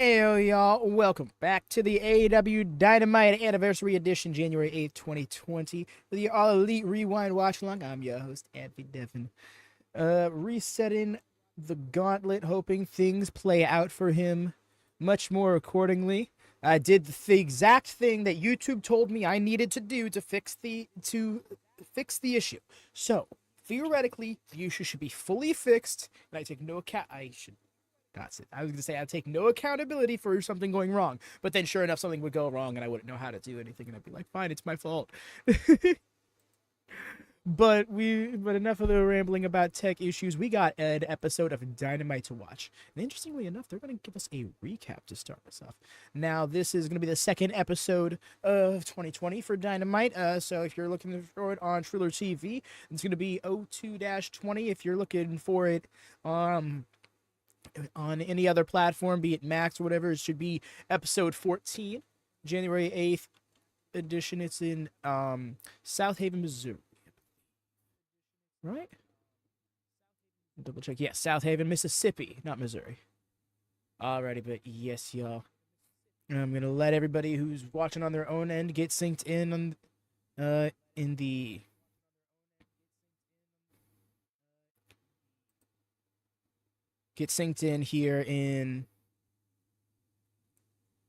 Heyo, y'all. Welcome back to the AEW Dynamite Anniversary Edition, January 8th, 2020, with the All Elite Wrewind Watchalong. I'm your host, Anthony Devin. Resetting the gauntlet, hoping things play out for him much more accordingly. I did the exact thing that YouTube told me I needed to do to fix the issue. So, theoretically, the issue should be fully fixed, and I take no account. That's it. I was going to say I'd take no accountability for something going wrong. But then sure enough, something would go wrong and I wouldn't know how to do anything. And I'd be like, fine, it's my fault. But enough of the rambling about tech issues. We got an episode of Dynamite to watch. And interestingly enough, they're going to give us a recap to start us off. Now, this is going to be the second episode of 2020 for Dynamite. So if you're looking for it on Triller TV, it's going to be 02-20. If you're looking for it on any other platform, be it Max or whatever, it should be episode 14, January 8th edition. It's in Southaven, Missouri. Right? Double check. Yeah, Southaven, Mississippi, not Missouri. Alrighty, but yes, y'all. I'm going to let everybody who's watching on their own end get synced in on get synced in here in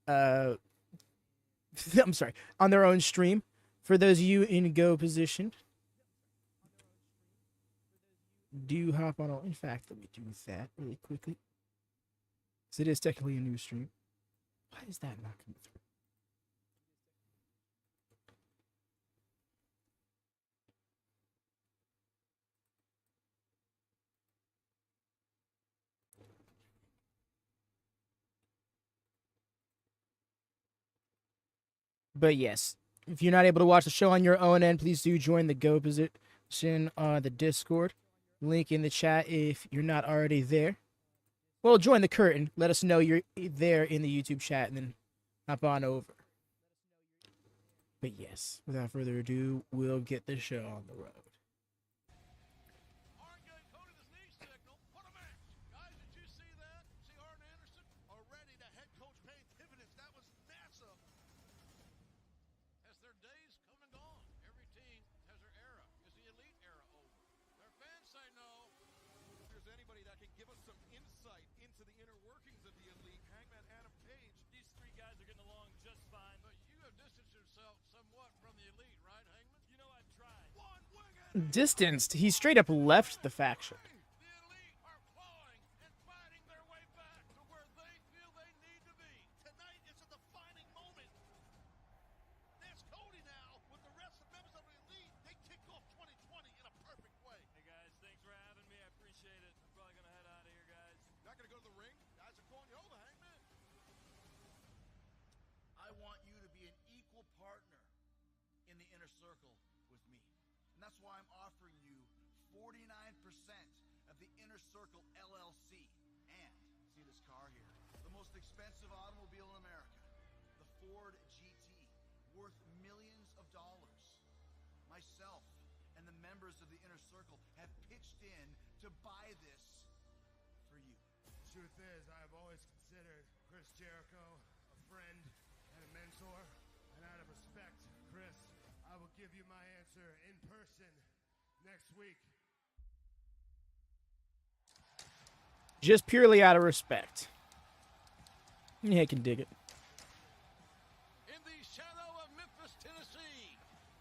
I'm sorry, on their own stream. For those of you in go position, do hop on. In fact, let me do that really quickly, because it is technically a new stream. Why is that not coming through? But yes, if you're not able to watch the show on your own end, please do join the go position on the Discord. Link in the chat if you're not already there. Well, join the curtain. Let us know you're there in the YouTube chat, and then hop on over. But yes, without further ado, we'll get the show on the road. Distanced, he straight up left the faction. That's why I'm offering you 49% of the Inner Circle LLC. And see this car here, the most expensive automobile in America, the Ford GT, worth millions of dollars. Myself and the members of the Inner Circle have pitched in to buy this for you. Truth is, I have always considered Chris Jericho a friend and a mentor, and out of respect, Chris, I will give you my answer in person next week. Just purely out of respect. Yeah, I can dig it. In the shadow of Memphis, Tennessee,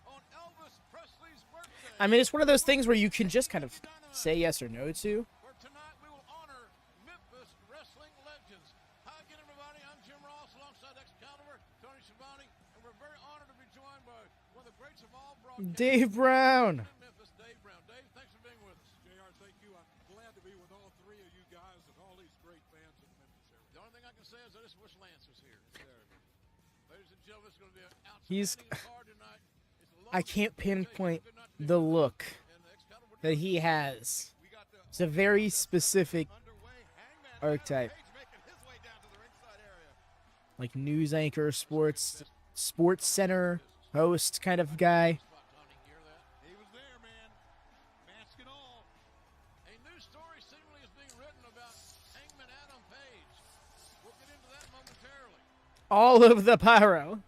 on Elvis Presley's birthday. I mean, it's one of those things where you can just kind of say yes or no to. Where tonight we will honor Memphis wrestling legends. Hi again, everybody. I'm Jim Ross alongside Excalibur, Tony Schiavone, and we're very honored to be joined by one of the greats of all broadcasters. Dave Brown. Memphis, Dave Brown. Dave, thanks for being with us. JR, thank you. I'm glad to be with all three of you guys and all these great fans in the Memphis area. The only thing I can say is I just wish Lance was here. Ladies and gentlemen, it's going to be an He's- outstanding card tonight. I can't pinpoint the look that he has. It's a very specific archetype. Like news anchor, sports center host kind of guy. He was there, man. Mask and all. A new story seemingly is being written about Hangman Adam Page. We'll get into that momentarily. All of the pyro.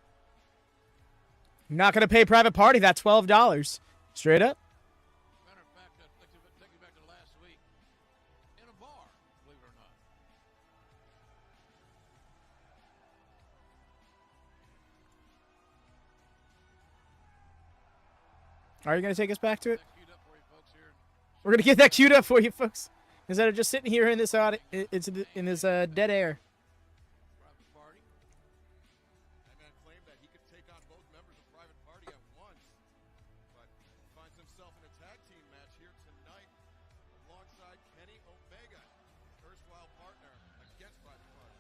Not gonna pay private party that $12. Straight up. Matter of fact, take you back to last week in a bar, believe it or not. Are you gonna take us back to it? That queued up for you folks here. We're gonna get that queued up for you, folks. Instead of just sitting here in this in this dead air. Private Party. Hangman claimed that he could take on both members of Private Party at once, but finds himself in a tag team match here tonight alongside Kenny Omega, erstwhile partner against Private Party.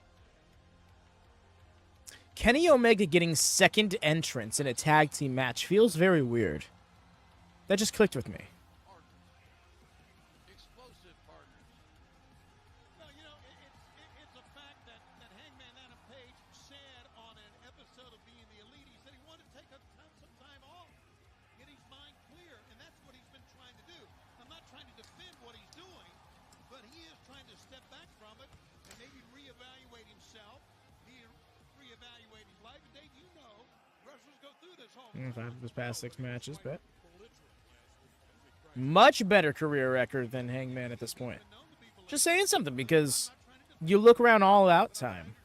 Kenny Omega getting second entrance in a tag team match feels very weird. That just clicked with me. Explosive partners. Well, you know, it's a fact that Hangman Adam Page said on an episode of Being the Elite, he said he wanted to take some time off, get his mind clear, and that's what he's been trying to do. I'm not trying to defend what he's doing, but he is trying to step back from it and maybe reevaluate himself, reevaluate his life. And Dave, you know, wrestlers go through this whole Five of his past 6 matches, but much better career record than Hangman at this point. Just saying something, because you look around All Out time.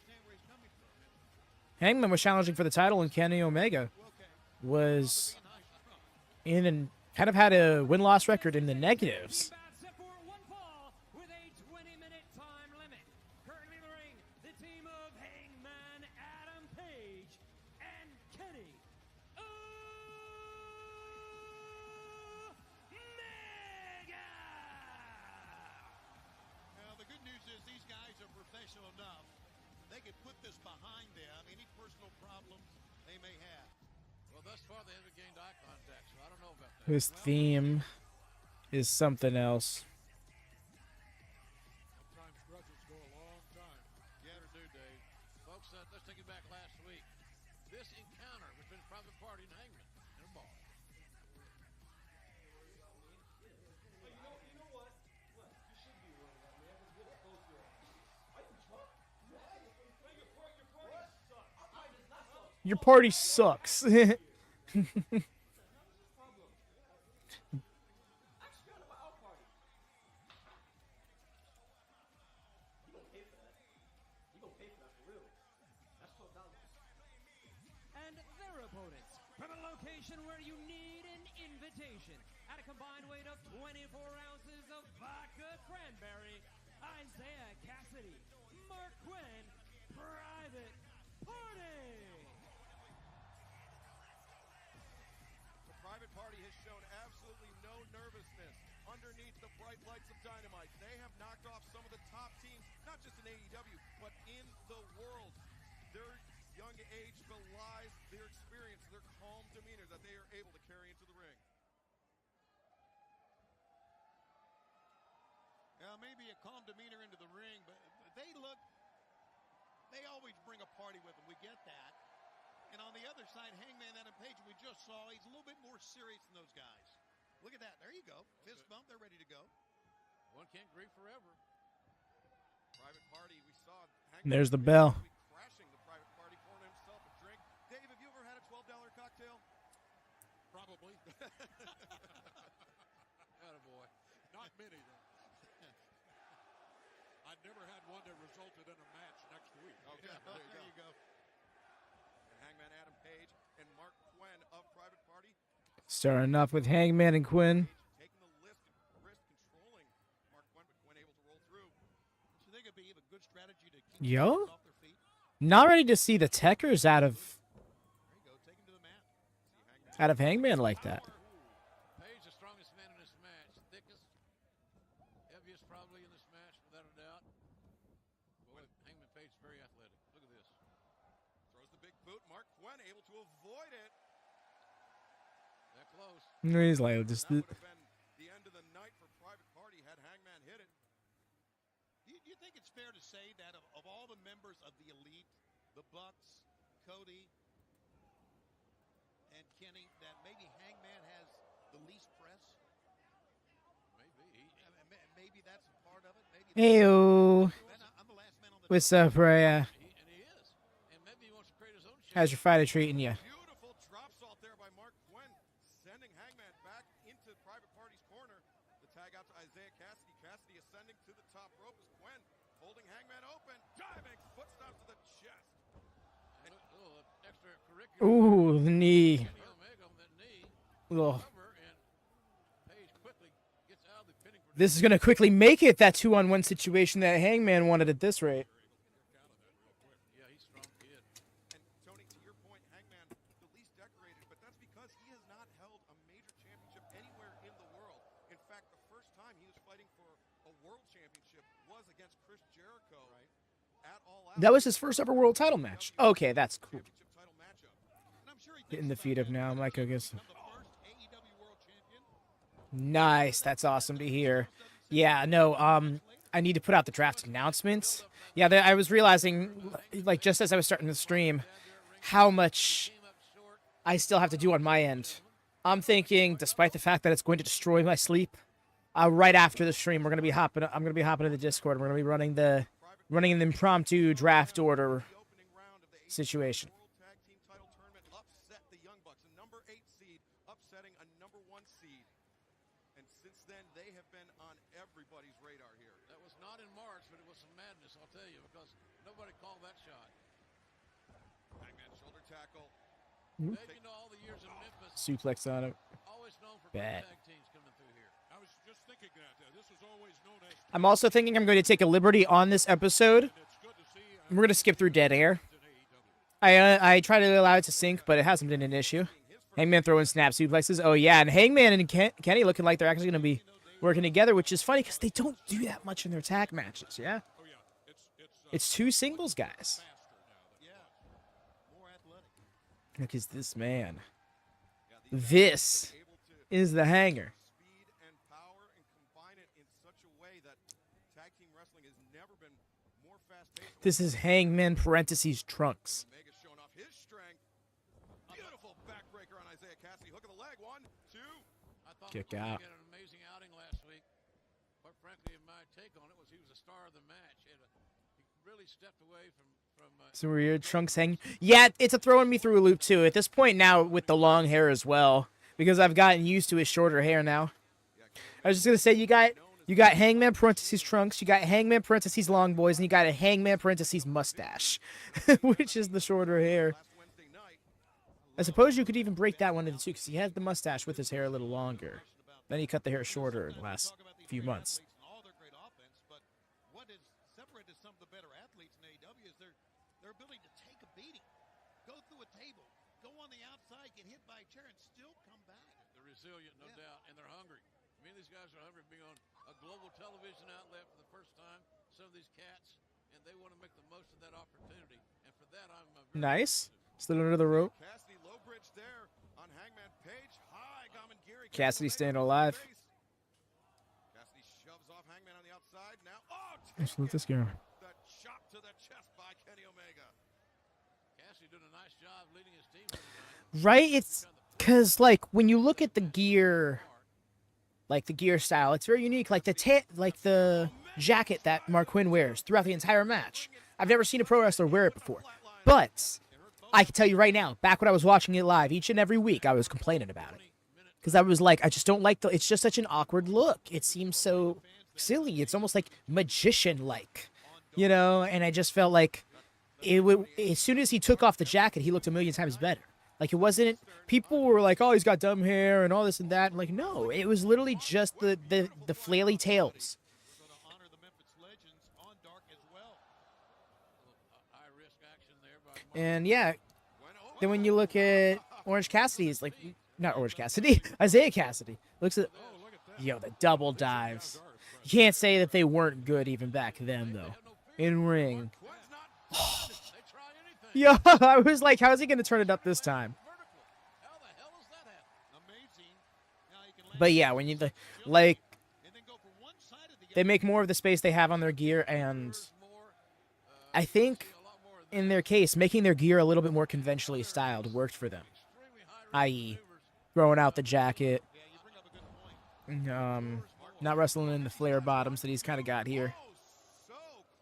Hangman was challenging for the title, and Kenny Omega was in and kind of had a win-loss record in the negatives. Except for one fall with a 20-minute time limit. Currently in the ring, the team of Hangman Adam Page and Kenny Omega. Well, the good news is these guys are professional enough. They can put this behind them, any personal problems they may have. Well, thus far they haven't gained eye contact, so I don't know about that. His theme is something else. Sometimes grudges go a long time. Yeah, they do, Dave. Folks, let's take it back last week. This encounter between Private Party and Hangman in a bar. Your party sucks. And their opponents from a location where you need an invitation. At a combined weight of 24 ounces of vodka cranberry, Isaiah Cassidy, Mark Quinn, Private Party. The Private Party has shown absolutely no nervousness underneath the bright lights of Dynamite. They have knocked off some of the top teams, not just in AEW, but in the world. Their young age belies their experience, their calm demeanor that they are able to carry into the ring. Maybe a calm demeanor into the ring, but they always bring a party with them. We get that. And on the other side, Hangman Adam Page, we just saw, he's a little bit more serious than those guys. Look at that. There you go. Fist bump. They're ready to go. One can't grieve forever. Private Party, we saw Hangman There's the Page bell. crashing the Private Party, pouring himself a drink. Dave, have you ever had a $12 cocktail? Probably. Attaboy. Not many, though. I've never had one that resulted in a match next week. Okay, There you go. And Hangman Adam Page and Mark Quinn of Private Party Starting off with Hangman and Quinn. taking the risk controlling Mark Quinn, but Quinn able to roll through. So they could be a good strategy to keep Yo? guys off their feet. Not ready to see the Techers out of There you go. Take him to the mat. Hangman like that. Page, the strongest man in this match. Thickest, heaviest probably in this match, without a doubt. Boy, Hangman Page is very athletic. Look at this. Throws the big boot. Mark Quinn able to avoid it. That close. He's like, just That would have been the end of the night for Private Party had Hangman hit it. Do you think it's fair to say that of all the members of the Elite, the Bucks, Cody, and Kenny, that maybe Hangman has the least press? Maybe. Maybe that's a part of it. Maybe Heyo. Man, I'm the last man on the What's up, Raya? And he is. And maybe he wants to create his own How's your fighter treating you? Beautiful drop salt there by Mark Quinn, sending Hangman back into Private Party's corner. The tag out to Isaiah Cassidy. Cassidy ascending to the top rope as Quinn holding Hangman open, diving, foot stomp to the chest. And extracurricular. Ooh, the knee. Kenny Omega on that knee. Ugh. Cover, and Page quickly gets out of the pinning position. This is going to quickly make it that 2-on-1 situation that Hangman wanted at this rate. Yeah, he's a strong kid. And Tony, to your point, Hangman, the least decorated, but that's because he has not held a major championship anywhere in the world. In fact, the first time he was fighting for a world championship was against Chris Jericho at All Out. That was his first ever world title match. Okay, that's cool. Championship title matchup. And I'm sure he Getting the thinks feet about up now. I'm like, I guess. become the first AEW world champion. Nice. That's awesome to hear. Yeah, no, I need to put out the draft announcements. Yeah, I was realizing, like, just as I was starting the stream, how much I still have to do on my end. I'm thinking, despite the fact that it's going to destroy my sleep, right after the stream, I'm gonna be hopping to the Discord. And we're gonna be running an impromptu draft order The opening round of the AEW situation. World Tag Team Title Tournament upset the Young Bucks, a number 8 seed, upsetting a number 1 seed. And since then, they have been on everybody's radar here. That was not in March, but it was some madness, I'll tell you, because nobody called that shot. Hangman shoulder tackle. Dave, you know, all the years in Memphis, Suplex on it. always known for Bad. good tag teams coming through here. I was just thinking that. This was always known as. I'm also thinking I'm going to take a liberty on this episode. And it's good to see. We're going to skip through dead air. in AEW. I try to allow it to sync, but it hasn't been an issue. Hangman throwing snap suplexes. Oh, yeah, and Hangman and Kenny looking like they're actually going to be working together, which is funny because they don't do that much in their tag matches, yeah? Oh yeah, it's It's two singles guys. faster now. Yeah, more athletic. Look at this man. This is the hanger. Speed and power and combine it in such a way that tag team wrestling has never been more fast-paced. This is Hangman parentheses Trunks. Omega showing off his strength. Beautiful backbreaker on Isaiah Cassidy. Hook of the leg. 1, 2. I thought Kick Omega out. had an amazing outing last week. Quite frankly, my take on it was he was the star of the match. He really stepped away from So weird Trunks hang. Yeah, it's a throwing me through a loop too. At this point now with the long hair as well, because I've gotten used to his shorter hair now. I was just gonna say you got Hangman parentheses Trunks, you got Hangman parentheses Long Boys, and you got a Hangman parentheses mustache, which is the shorter hair. Last Wednesday night. I suppose you could even break that one into two because he had the mustache with his hair a little longer. Then he cut the hair shorter in the last few months. And all their great offense, but what has separated some of the better athletes in AEW is their ability to take a beating, go through a table, go on the outside, get hit by a chair, and still come back. They're resilient, no doubt, and they're hungry. I mean, these guys are hungry to be on a global television outlet for the first time, some of these cats, and they want to make the most of that opportunity. And for that, I'm very Nice. Still under the rope. Cassidy low bridge there on Hangman Page. High Gamengiri. Cassidy staying alive. Cassidy shoves off Hangman on the outside. Now, oh, Let's let this go. the chop to the chest by Kenny Omega. Cassidy doing a nice job leading his team here tonight. Right? It's because, like, when you look at the gear, like the gear style, it's very unique. Like the jacket that Mark Quinn wears throughout the entire match. I've never seen a pro wrestler wear it before. But I can tell you right now, back when I was watching it live, each and every week, I was complaining about it. Because I was like, I just don't like it's just such an awkward look. It seems so silly. It's almost like magician-like, you know? And I just felt like as soon as he took off the jacket, he looked a million times better. Like, it wasn't, people were like, oh, he's got dumb hair and all this and that. I'm like, no, it was literally just the flaily tails. Going to honor the Memphis Legends on Dark as well. High risk action there by Mark. And yeah, then when you look at Orange Cassidy's, like, not Orange Cassidy, Isaiah Cassidy, looks at, yo, the double dives. You can't say that they weren't good even back then, though. In ring. They try anything. Yo, I was like, how is he going to turn it up this time? Vertical. How the hell is that happen? Amazing. Now he can land But yeah, when you, like, and then go from one side of the they make more of the space they have on their gear, and I think in their case, making their gear a little bit more conventionally styled worked for them. I.e., throwing out the jacket, Yeah, you bring up a good point. not wrestling in the flare bottoms that he's kind of got here. Oh, so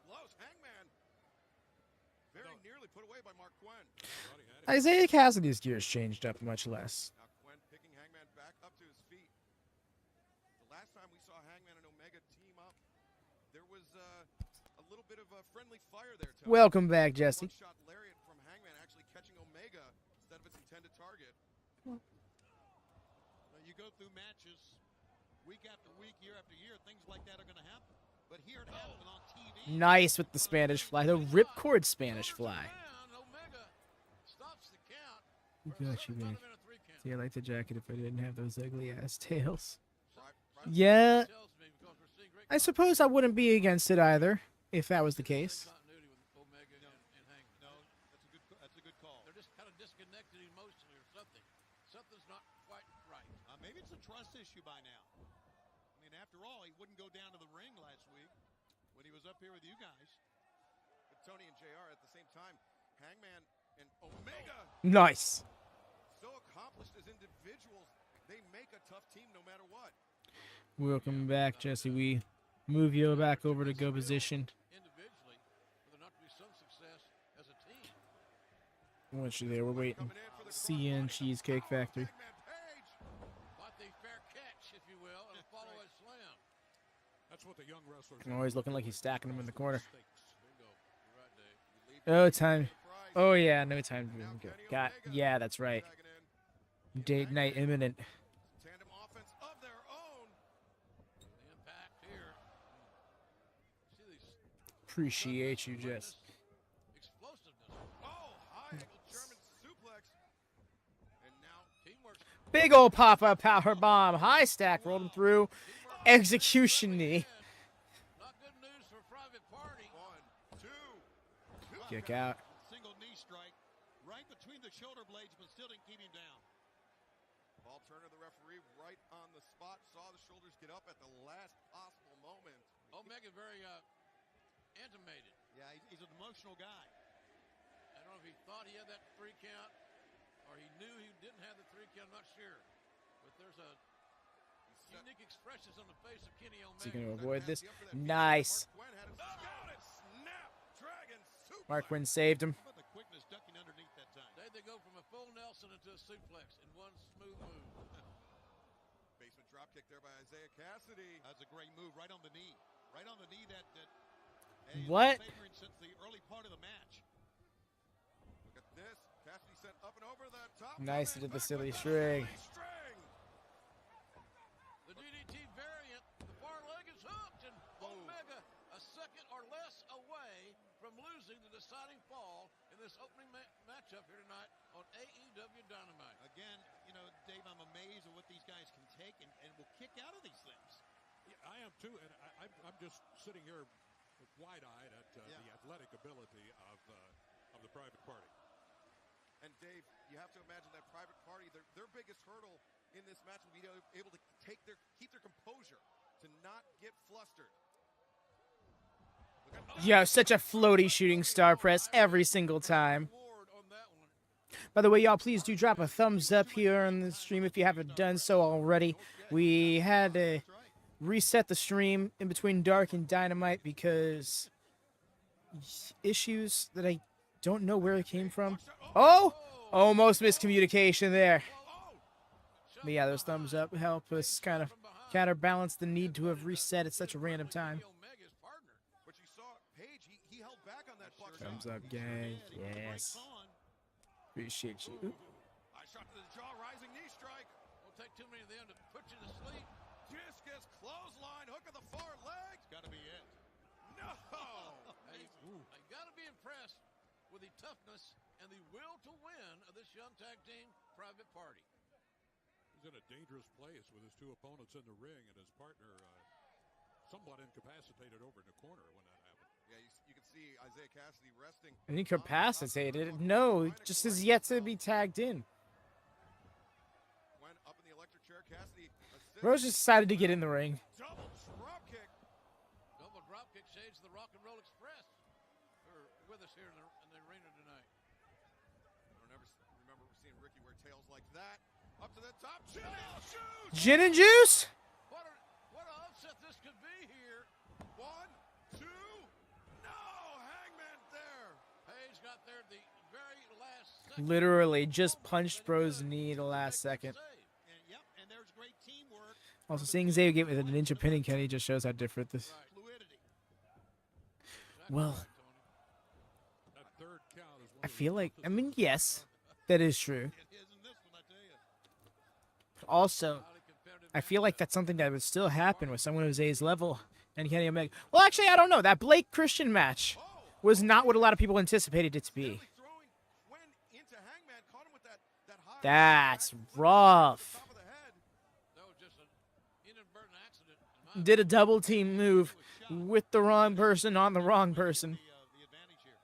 close. Hangman very nearly put away by Mark Quinn. Isaiah Cassidy's gears changed up much less. Now Quen picking Hangman back up to his feet. The last time we saw Hangman and Omega team up, there was a little bit of a friendly fire there. Tony. Welcome back, Jesse. Shot lariat from Hangman actually catching Omega instead of its intended target. Now, you go through matches week after week, year after year, things like that are going to happen. But here it happened on TV. Nice with the Spanish fly. The ripcord Spanish fly. Omega stops the count. Got you, man. In a 3 count. See, I like the jacket if I didn't have those ugly ass tails. Right. Yeah, Tells me because we're seeing great I suppose I wouldn't be against it either, if that was the case. continuity with Omega and Hangman. No, that's a good call. They're just kind of disconnected emotionally or something. Something's not quite right. Maybe it's a trust issue by now. I mean, after all, he wouldn't go down to the ring last week when he was up here with you guys. But Tony and JR at the same time, Hangman and Omega Nice. so accomplished as individuals, they make a tough team no matter what. Welcome back, Jesse. We move you back over to go position. Individually, for there not to be some success as a team. Once you're there, we're waiting. Coming in for the CN Cheesecake Factory. Hangman Page. Like the fair catch, if you will, and a follow-away slam. That's what the young wrestlers. Always looking like he's stacking them in the corner. Bingo. You're right, Dave. Oh, time. Oh, yeah, no time. Got. Yeah, that's right. Date night imminent. Tandem offense of their own. The impact here. See these Appreciate you, Jess. explosiveness. Oh, high angle German suplex. And now Teamwork. Big old pop-up power bomb. High stack. Rolled him through. Execution knee. Not good news for Private Party. 1, 2. Kick out. Single knee strike right between the shoulder blades, but still didn't keep him down. Paul Turner, the referee, right on the spot, saw the shoulders get up at the last possible moment. Omega very animated. Yeah, he's an emotional guy. I don't know if he thought he had that 3 count or he knew he didn't have the 3 count. I'm not sure. But there's a unique expressions on the face of Kenny Is he Omega. going to avoid this? Nice. Mark Quinn had him down and snap. Dragon suplex. Mark Quinn saved him. How about the quickness ducking underneath that time? They go from a full Nelson into a suplex in one smooth move. Basement dropkick there by Isaiah Cassidy. That's a great move, right on the knee. Right on the knee that and he's What? been favoring since the early part of the match. Look at this. Cassidy sent up and over the top. Nice rope to and the back silly with string. string. The DDT variant, the far leg is hooked, and Omega a second or less away from losing the deciding fall in this opening matchup here tonight on AEW Dynamite. Again, Dave, I'm amazed at what these guys can take and will kick out of these things. Yeah, I am too, and I'm just sitting here wide-eyed at the athletic ability of the Private Party. And Dave, you have to imagine that Private Party, their biggest hurdle in this match will be able to keep their composure, to not get flustered. Yo, such a floaty shooting star press every single time. Award on that one. By the way, y'all, please do drop a thumbs up here on the stream if you haven't done so already. We had to reset the stream in between Dark and Dynamite because issues that I don't know where it came from. Oh! Almost miscommunication there. But yeah, those thumbs up help us kind of counterbalance the need to have reset at such a random time. Omega's partner. But you saw Page, he held back on that buckshot. Thumbs up, gang. Yes. Appreciate you. I shot to the jaw, rising knee strike. Won't take too many of them to put you to sleep. Discus clothesline, hook of the far leg. It's got to be it. No. Hey, I got to be impressed with the toughness and the will to win of this young tag team, Private Party. He's in a dangerous place with his 2 opponents in the ring and his partner somewhat incapacitated over in the corner when that happened. Yeah, you can see Isaiah Cassidy resting. Incapacitated? No, just is yet to be tagged in. Went up in the electric chair, Cassidy assists. Rose just decided to get in the ring. Double drop kick. Double dropkick shades of the Rock and Roll Express are with us here in the arena tonight. I don't remember seeing Ricky wear tails like that. Up to the top, chin and shoot. Gin and juice? What an upset this could be here. 1, 2. No, Hangman there. Page got there at the very last Literally just punched Bro's knee the last second. And, yep, and there's great teamwork. Also, seeing Xavier get with a ninja pinning Kenny just shows how different this. Fluidity. Well, That third count is one I of the feel like, I toughest mean, yes, that is true. It is in this one, I tell you. But also, I feel like that's something that would still happen with someone of Zay's level and Kenny Omega. Well, actually, I don't know. That Blake Christian match was not what a lot of people anticipated it to be. Throwing Quinn into Hangman, caught him with that high That's rough. top of the head. That was just an inadvertent accident. in my Did a double team move with the wrong person on the wrong person. The advantage here.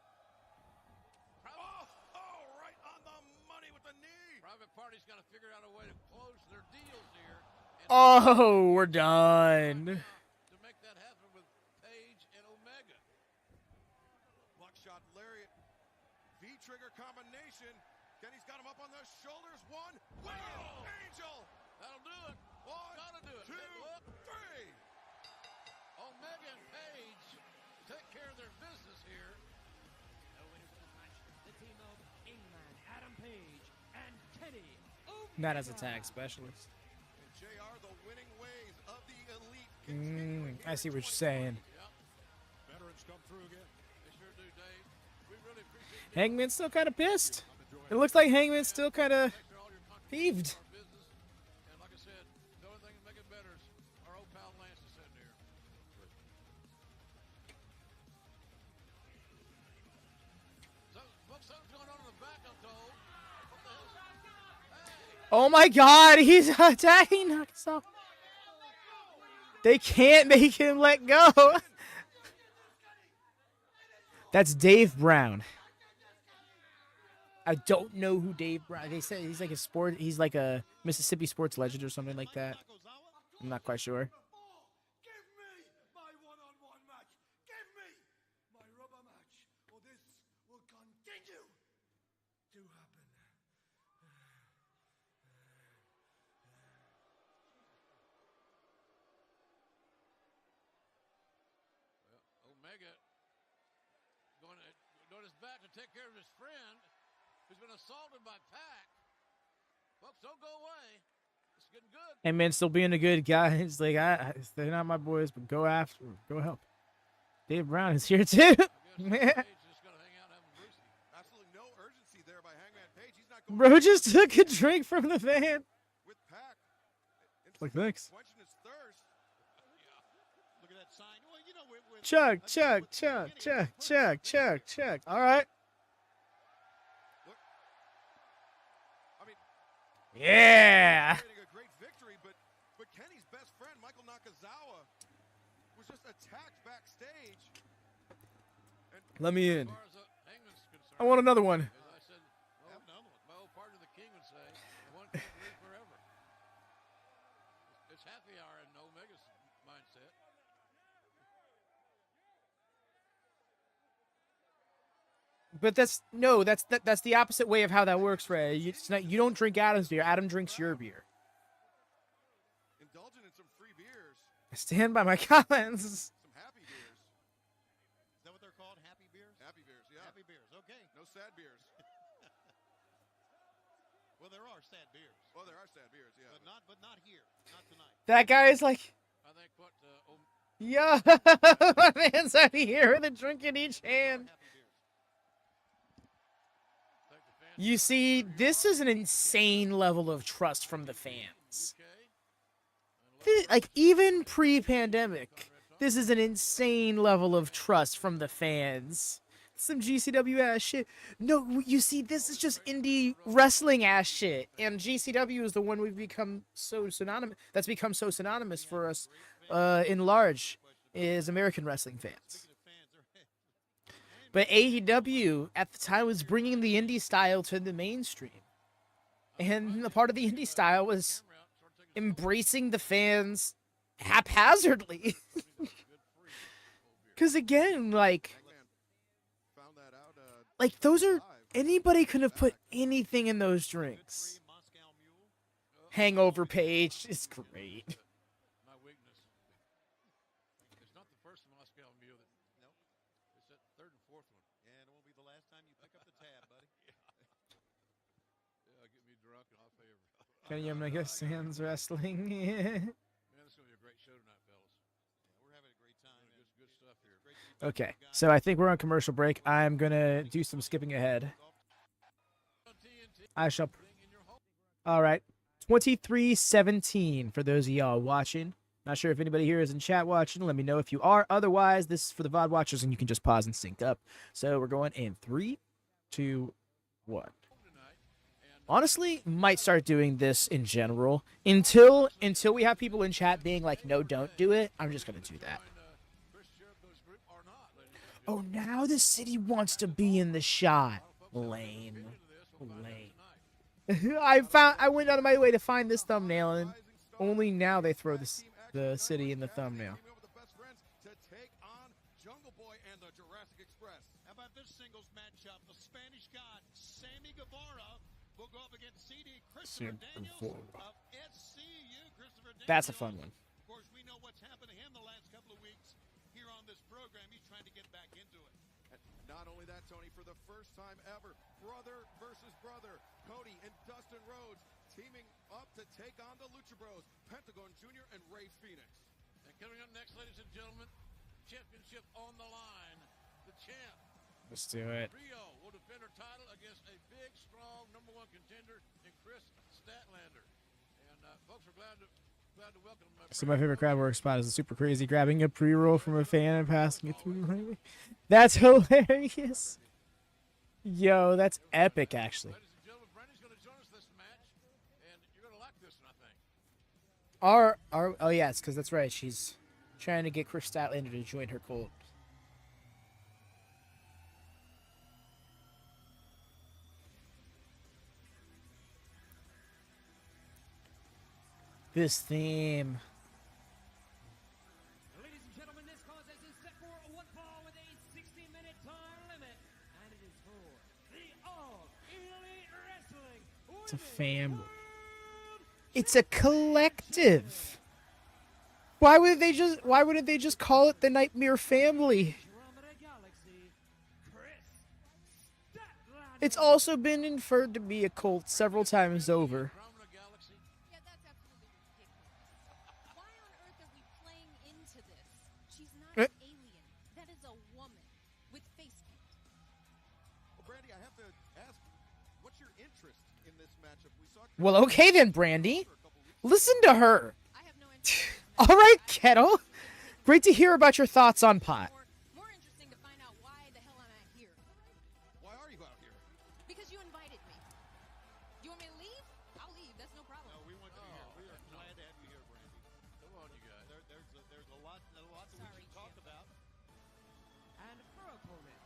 Right on the money with the knee. Private Party's got to figure out a way to close their deals here. And Oh, we're done. to make that happen with Page and Omega. Buckshot lariat. V-trigger combination. Kenny's got him up on the shoulders. One. Wow. Angel. That'll do it. One, Gotta do it. two, Look, three. Omega and Page take care of their business here. The winners of this match, the team of Hangman, Adam Page, and Kenny Omega. Not as a tag specialist. And JR, the winning ways of the elite continue. I see what you're saying. veterans come through again. They sure do, Dave. We really appreciate Hangman's still kind of pissed. It looks like Hangman's still kind of for all your contributions peeved. to our business. And like I said, the only thing that make it better is our old pal Lance is sitting here. So, folks, something's going on in the back, I'm told. What the hell's... Oh my God, he's attacking Nakasawa. They can't make him let go. That's Dave Brown. I don't know who Dave Brown. They said he's like a sport. He's like a Mississippi sports legend or something like that. I'm not quite sure. Give me my one-on-one match. Give me my rubber match, or this will continue to happen. Omega going his back to take care of his friend who's been assaulted by Pac. Folks, don't go away. It's getting good. Hangman still being a good guy. He's like, they're not my boys, but go after them. Go help. Dave Brown is here too. I guess Page is just going to hang out and have a brewski. Absolutely no urgency there by Hangman Page. He's not going Bro just took a drink from the van. with Pac. Like, thanks. Quenching his thirst. Look at that sign. Well, you know, with Chug, chug, chug, chug, chug, chug, chug. All right. I mean, Yeah. celebrating a great victory, but Kenny's best friend, Michael Nakazawa, was just attacked backstage. Let me in. As far as Hangman's concerned, I want another one. as I said, Have another one. my old partner, the King, would say, one can't live forever. It's happy hour in Omega's mindset. But that's the opposite way of how that works, Ray. It's not, you don't drink Adam's beer. Adam drinks your beer. Indulging in some free beers, I stand by my comments. some happy beers. Is that what they're called? Happy beers? Happy beers, yeah. Happy beers. Okay. No sad beers. Well, there are sad beers, Well, there are sad beers, yeah. but not here. Not tonight. That guy is like, I think what yo, my man's out here with a drink in each hand. Happy beers. think the fans You see, this is an insane level of trust from the fans. Like, even pre-pandemic, this is an insane level of trust from the fans. Some GCW ass shit. No, you see, this is just indie wrestling ass shit, and GCW is the one we've become so synonymous. That's become so synonymous for us, in large, is American wrestling fans. But AEW at the time was bringing the indie style to the mainstream, and the part of the indie style was embracing the fans haphazardly. Because again, like Found that out. those are, anybody could have put anything in those drinks. Moscow Mule. Hangover Page is great. my weakness. It's not the first Moscow Mule that. Nope. It's that third and fourth one. Yeah, and it won't be the last time you pick up the tab, buddy. Kenny Omega Sans Wrestling. Man, this is going to be a great show tonight, fellas. Yeah, we're having a great time. Good, and good stuff here. great to be back Okay, with you so I think we're on commercial break. I'm going to do some skipping ahead. I shall. All right. 23-17 for those of y'all watching. Not sure if anybody here is in chat watching. Let me know if you are. Otherwise, this is for the VOD watchers, and you can just pause and sync up. So we're going in 3, 2, 1. Honestly, might start doing this in general until we have people in chat being like, "No, don't do it." I'm just gonna do that. Oh, now the city wants to be in the shot. Lame. I went out of my way to find this thumbnail, and only now they throw the city in the thumbnail. How about this singles matchup? The Spanish God, Sammy Guevara, will go up against CD Christopher Daniels of SCU. Christopher Daniels. That's a fun one. Of course, we know what's happened to him the last couple of weeks here on this program. He's trying to get back into it. Not only that, Tony, for the first time ever, brother versus brother, Cody and Dustin Rhodes teaming up to take on the Lucha Bros, Pentagon Jr. and Ray Phoenix. And coming up next, ladies and gentlemen, championship on the line. The champ, Let's do it. Rio, will defend her title against a big, strong #1 contender in Chris Statlander. And folks, we're glad to welcome him. So my favorite crowd work spot is the super crazy grabbing a pre-roll from a fan and passing it through. That's hilarious. Yo, that's epic, actually. Ladies and gentlemen, Brandy's going to join us this match, and you're going to like this one, I think. Oh yeah, it's because that's right. She's trying to get Chris Statlander to join her cult. This theme. Ladies and gentlemen, this contest is set for one fall with a 60-minute time limit, and it is for the All Elite Wrestling. It's a family. It's a collective. Why wouldn't they just call it the Nightmare Family? It's also been inferred to be a cult several times over. Yeah, that's absolutely ridiculous. Why on earth are we playing into this? She's not an alien. That is a woman with face paint. Well, Brandy, I have to ask, what's your interest in this matchup? We saw Well, okay then, Brandy. Listen to her. I have no interest. All right, Kettle. Great to hear about your thoughts on pot. More interesting to find out why the hell am I here? Why are you out here? Because you invited me. Do you want me to leave? I'll leave. That's no problem. We want you here. We are glad to have you here, Brandy. Come on, you guys. There's a lot that we Sorry, should talk Chip. about. And her opponent,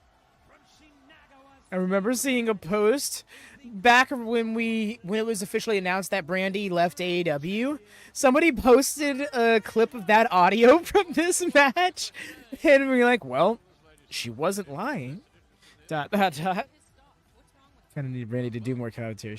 from Shinagawa I remember seeing a post back when it was officially announced that Brandy left AEW. Somebody posted a clip of that audio from this match, and we were like, "Well, she wasn't lying." ... Pissed off. What's wrong with Kind of need Brandy to do more commentary.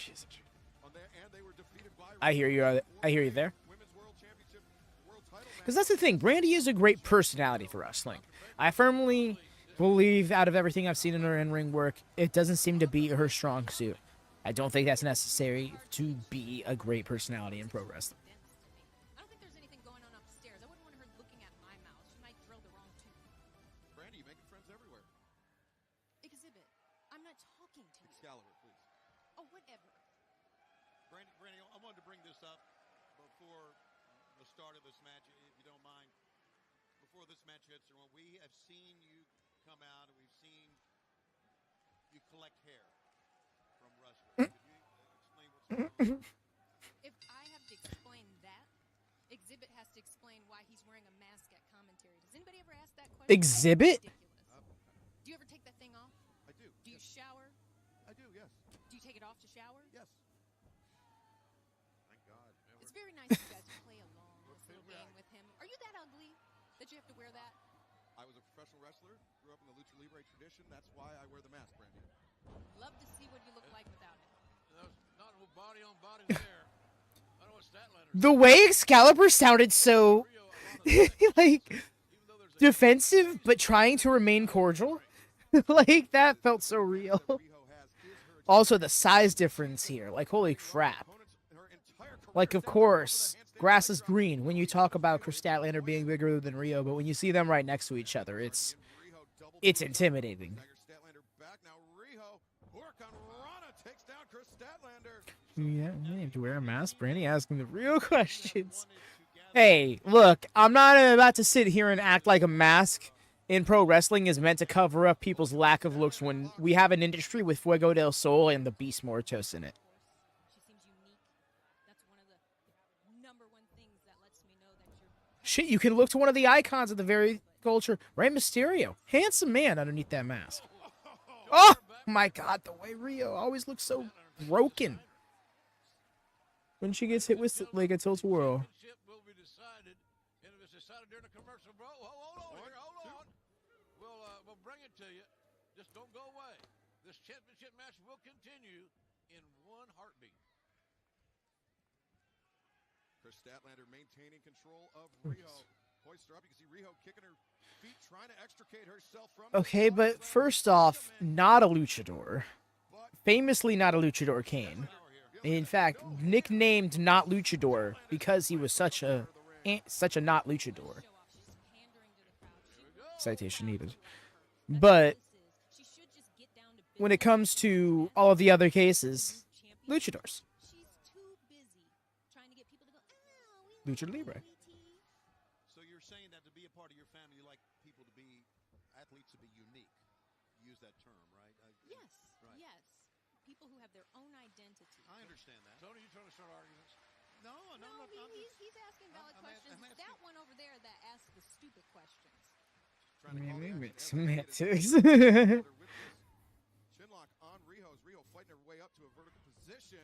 On their end, they were defeated by I hear you. I hear you there. Women's World Championship World Title Because that's the thing. Brandy is a great personality for wrestling. I firmly believe, out of everything I've seen in her in-ring work, it doesn't seem to be her strong suit. I don't think that's necessary to be a great personality in pro wrestling. dense to me? I don't think there's anything going on upstairs. I wouldn't want her looking at my mouth. She might drill the wrong tooth. Brandy, you're making friends everywhere. Exhibit. I'm not talking to you. Excalibur, please. Oh, whatever. Brandy, I wanted to bring this up before the start of this match, if you don't mind. Before this match hits, we have seen you come out, and we've seen you collect hair from wrestlers. Could you explain what's going on? If I have to explain that, Exhibit has to explain why he's wearing a mask at commentary. Does anybody ever ask that question? Exhibit? Ridiculous. Do you ever take that thing off? I do. Do you shower? I do, yes. Do you take it off to shower? Yes. Thank God. It's very nice of you guys to play along this little game with him. Are you that ugly that you have to wear that? I was a professional wrestler, grew up in the Lucha Libre tradition. That's why I wear the mask, Brandy. Love to see what you look like without it. There's not no body on body there. I don't know what Statlander. The way Excalibur sounded so, like, Even though there's a defensive, but trying to remain cordial. Like, that felt so real. Riho has is her Also, the size difference here. Like, holy crap. opponents, her entire Like, of course, grass is green when you talk about Chris Statlander being bigger than Rio, but when you see them right next to each other, it's intimidating. Statlander back now. Riho, Hurricane Rana takes down Chris Statlander. Yeah, you have to wear a mask. Brandy asking the real questions. Hey, look, I'm not about to sit here and act like a mask in pro wrestling is meant to cover up people's lack of looks when we have an industry with Fuego del Sol and the Beast Mortos in it. She seems unique. That's one of the number one things that lets me know that you're Shit, you can look to one of the icons of the very culture, Rey Mysterio. Handsome man underneath that mask. Oh, my God, the way Rio always looks so broken when she gets hit with like a tilt-a-whirl. Championship will be decided, and if it's decided during a commercial, bro, hold on here, hold on. We'll bring it to you. Just don't go away. This championship match will continue in one heartbeat. Chris Statlander maintaining control of Riho. Hoist her up. You can see Riho kicking her feet, trying to extricate herself from. Okay, but first off, not a luchador. Famously not a luchador, Kane. In fact, nicknamed Not Luchador because he was such a not luchador. Citation needed. But when it comes to all of the other cases, luchadors. Lucha Libre. So you're saying that to be a part of your family, you like people to be athletes to be unique. Use that term, right? Yes, Right. yes. People who have their own identity. I understand that. Tony, you trying to start arguments? No, No, I'm just- he's asking valid I'm questions. asking- That one over there that asked the stupid questions. Trying to call the Maybe action. semantics. Chinlock on Riho. As Riho fighting her way up to a vertical position.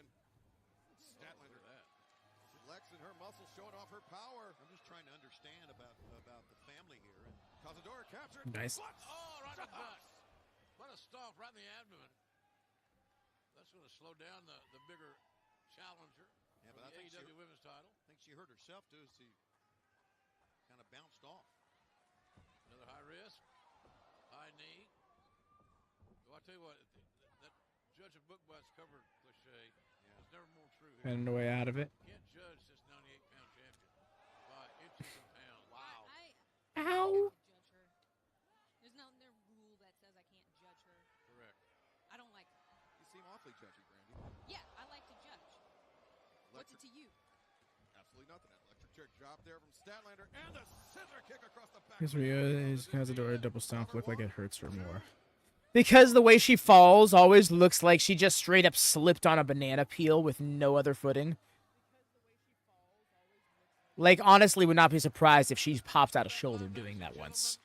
Statlander flexing her muscles, showing off her power. I'm just trying to understand about the family here. And Cazadora captured. Nice. What? Oh, right in the back. What a stomp right in the abdomen. That's going to slow down the bigger challenger. Yeah, but for I the think she- AEW Women's title. I think she hurt herself too. She kind of bounced off. Another high risk, high knee. Well, I tell you what, that judge a book by its cover cliche is never more true here. Finding a way out of it. You can't judge this 98-pound champion by inches and pounds. Wow. Ow. Judge her. There's no rule that says I can't judge her. Correct. I don't like her. You seem awfully judgy, Brandy. Yeah, I like to judge. What's it to you? Absolutely nothing. That electric chair drop there from Statlander, and the scissor kick across the back. Because Rio's Cazadora double stomp look like it hurts her more. Because the way she falls always looks like she just straight up slipped on a banana peel with no other footing. Like, honestly, would not be surprised if she's popped out a shoulder doing that once.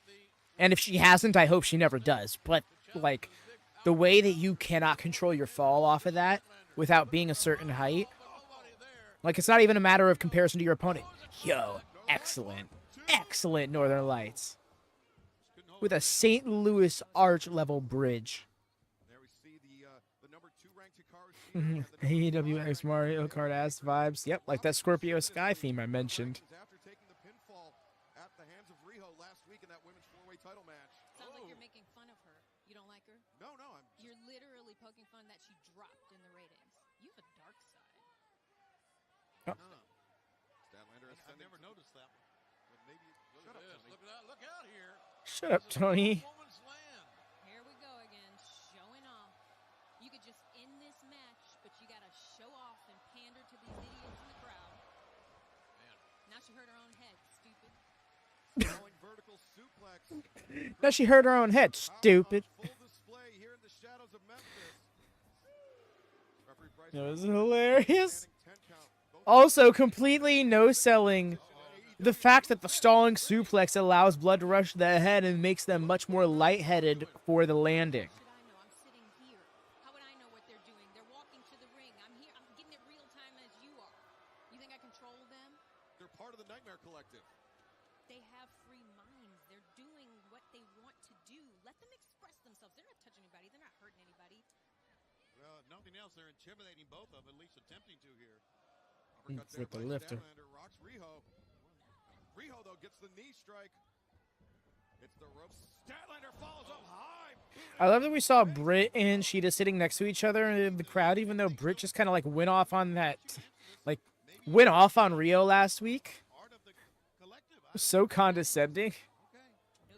And if she hasn't, I hope she never does. But, like, the way that you cannot control your fall off of that without being a certain height, like, it's not even a matter of comparison to your opponent. Yo, excellent. Excellent Northern Lights. With a St. Louis Arch level bridge. There we see the number 2 ranked Hikaru Shida, and the number AEW Mario Kart ass vibes. Yep, like that Scorpio Sky theme I mentioned. after taking the pinfall at the hands of Riho last week in that women's 4-way title match. Sounds like you're making fun of her. You don't like her? No, I'm You're literally poking fun that she dropped in the ratings. You have a dark side. Statlander I've ascending never to- noticed that one. Well, maybe Look shut at up, this. Tony. Look out here. Shut up, Tony. Woman's land. Here we go again, showing off. You could just end this match, but you gotta show off and pander to these idiots in the crowd. Now she hurt her own head, stupid. Throwing vertical suplex. Now she hurt her own head, stupid. Full display here in the shadows of Memphis. Referee Bryce That was Harper hilarious. standing 10 count. Both Also, completely no-selling the fact that the stalling suplex allows blood to rush to the head and makes them much more lightheaded for the landing. Should I know? I'm sitting here. How would I know what they're doing? They're walking to the ring. I'm here. I'm getting it real time as you are. You think I control them? They're part of the Nightmare Collective. They have free minds. They're doing what they want to do. Let them express themselves. They're not touching anybody. They're not hurting anybody. Well, if nothing else, they're intimidating both of them, at least attempting to here. Uppercut there With the by lifter. Statlander rocks Riho. Riho, though, gets the knee strike. It's the ropes. Statlander follows up high. I love that we saw Britt and Sheeta sitting next to each other in the crowd, even though Britt just kind of like went off on that like went off on Rio last week. Part of the collective. So condescending. There you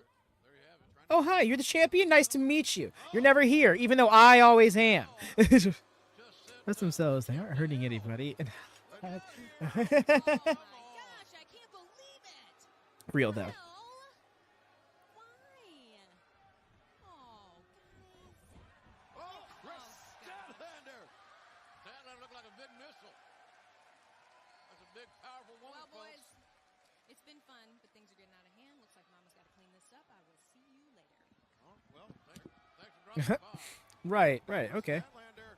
have it. Oh, hi, you're the champion? Nice to meet you. You're never here, even though I always am. That's themselves. They aren't hurting anybody. Oh my gosh, I can't believe it. Real, though. Why? Oh, guys. Oh, Chris Statlander. Statlander looked like a big missile. That's a big, powerful woman, Well, boys, folks. it's been fun, but things are getting out of hand. Looks like Mama's got to clean this up. I will see you later. Oh, well, thanks for dropping by. Right, okay. Statlander.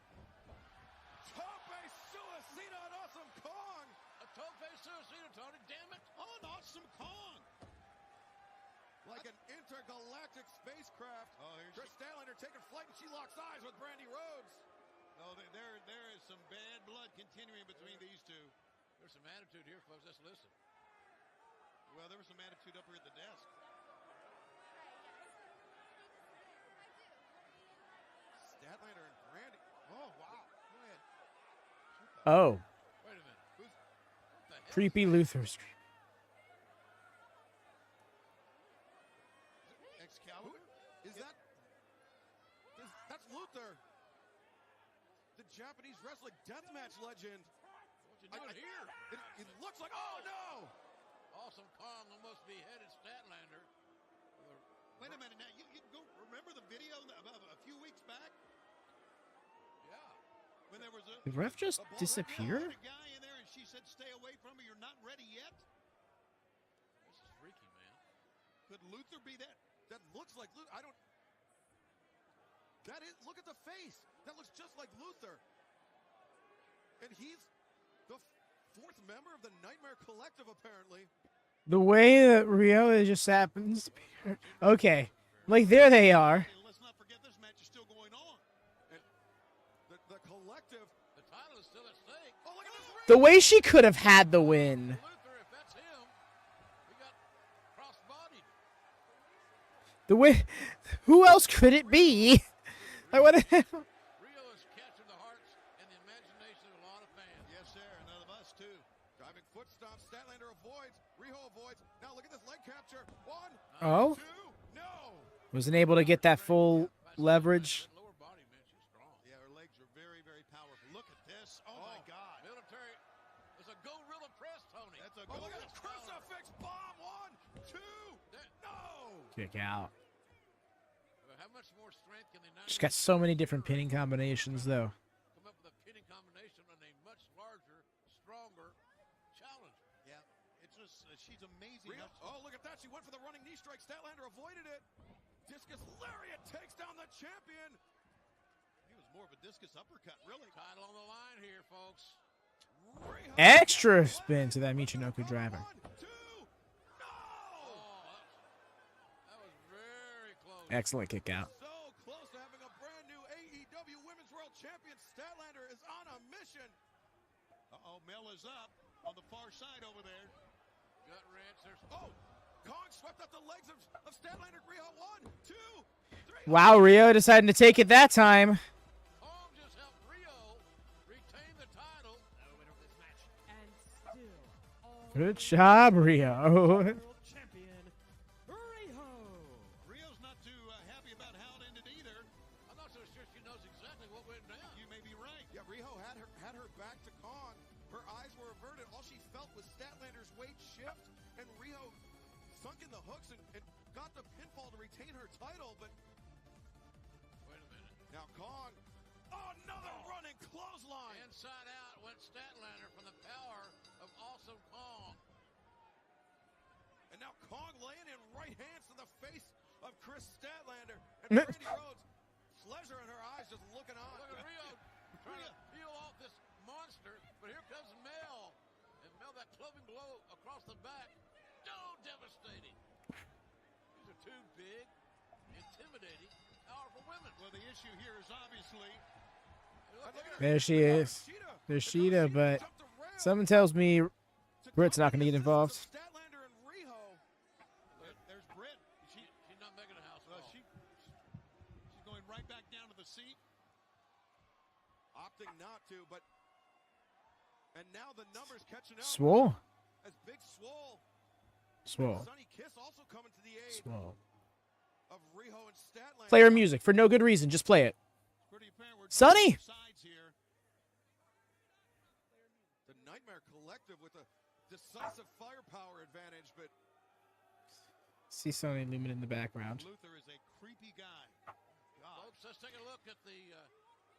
Tope Suicida and Awesome Kong. A tope suicida, Tony, damn it. Oh, an awesome Kong. Like an intergalactic spacecraft. Oh, here Chris Statlander taking flight and she locks eyes with Brandy Rhodes. No, there is some bad blood continuing between these two. There's some attitude here, folks. Let's listen. Well, there was some attitude up here at the desk. Statlander and Brandy. Oh, wow. Go ahead. Oh, Wait a minute. What the hell? creepy Luther Street. Excalibur? Is that? That's Luther. The Japanese wrestling deathmatch legend. What you doing here? It looks like. Oh, no. Awesome Kong almost beheaded Statlander. Wait a minute now. You go remember the video of a few weeks back Yeah. when there was a Did Ref just disappear? a guy in there and she said, "Stay away from me. You're not ready yet." This is freaky, man. Could Luther be that? That looks like Luther. I don't. That is. Look at the face. That looks just like Luther. And he's the fourth member of the Nightmare Collective, apparently. The way that Rio it just happens. Okay, like there they are. And let's not forget this match is still going on. And the collective. The title is still at stake. Oh, look at this ring. The way she could have had the win. Luther, if that's him, he got cross-bodied. The way. Who else could it be? Like what? Rio is catching the hearts and the imagination of a lot of fans. Yes, sir. And none of us too. Driving foot stomp. Statlander avoids. Riho avoids. Now look at this leg capture. 1, Oh, 2, no. wasn't able to get that full leverage. That lower body makes you strong. Yeah, her legs are very, very powerful. Look at this. Oh, my God. Military. It's a gorilla press, Tony. That's a Oh, goal. look at this crucifix bomb. 1, 2, no. Kick out. How much more strength can they not She's got so many different pinning combinations, though. come up with a pinning combination on a much larger, stronger challenger? Yeah, it's just she's amazing. Rio, oh, look at that. She went for the running knee strike. Statlander avoided it. Discus lariat takes down the champion. He was more of a discus uppercut, really. Title on the line here, folks. Riho. Extra spin to that Michinoku driver. 1, 2, no. Oh, that was very close. Excellent kick out. So close to having a brand new AEW Women's World Champion. Statlander is on a mission. Uh-oh, Mel is up on the far side over there. Gut wrench. There's Oh, Kong swept up the legs of Statlander. Riho. 1, 2, 3. Wow, Rio deciding to take it that time. Kong just helped Rio retain the title. And still, all Good job, Rio. world champion, Riho. Rio's not too happy about how it ended either. I'm not so sure she knows exactly what went down. You may be right. Yeah, Riho had her back to Kong. Her eyes were averted. All she felt was Statlander's weight shift, and Riho sunk in the hooks and got the pinfall to retain her title. But Wait a minute. now Kong, another running clothesline. Inside out went Statlander from the power of Awesome Kong. And now Kong laying in right hands to the face of Chris Statlander. And Brandy Rhodes, pleasure in her eyes, just looking on. Look at Rio trying to peel off this monster, but here comes Mel. And Mel, that clubbing blow across the back. Oh, devastating. These are two big, intimidating, powerful women. Well, the issue here is obviously Look at her. There she is. There's Sheeta, but Jumped around something tells me to Britt's come not going to the get assistance involved. of Statlander and Riho. there's Britt. She's not making a house call. She's going right back down to the seat. Opting not to, but And now the numbers catching up. Swole? As Big Swole. Swole. Sonny Kiss also coming to the aid Swole. of Riho and Statlander. Play her music for no good reason. Just play it. Pretty apparent we're Sonny! sides here. The Nightmare Collective with a decisive firepower advantage, but See Sonny looming in the background. Luther is a creepy guy. Folks, let's take a look at the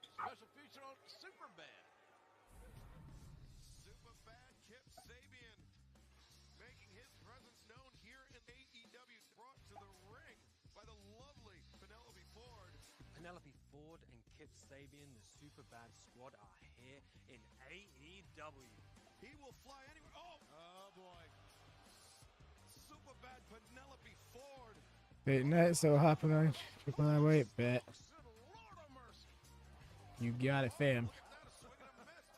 special feature on Superbad. Superbad Kip Sabian making his presence known here in AEW, brought to the ring by the lovely Penelope Ford. Penelope Ford and Kip Sabian, the Superbad squad, are here in AEW. He will fly anywhere. Oh boy. Superbad Penelope Ford. Bait net, so hopping on. Trick on that way. Bet. Lord of mercy. You got it, fam. Not a swing and a miss.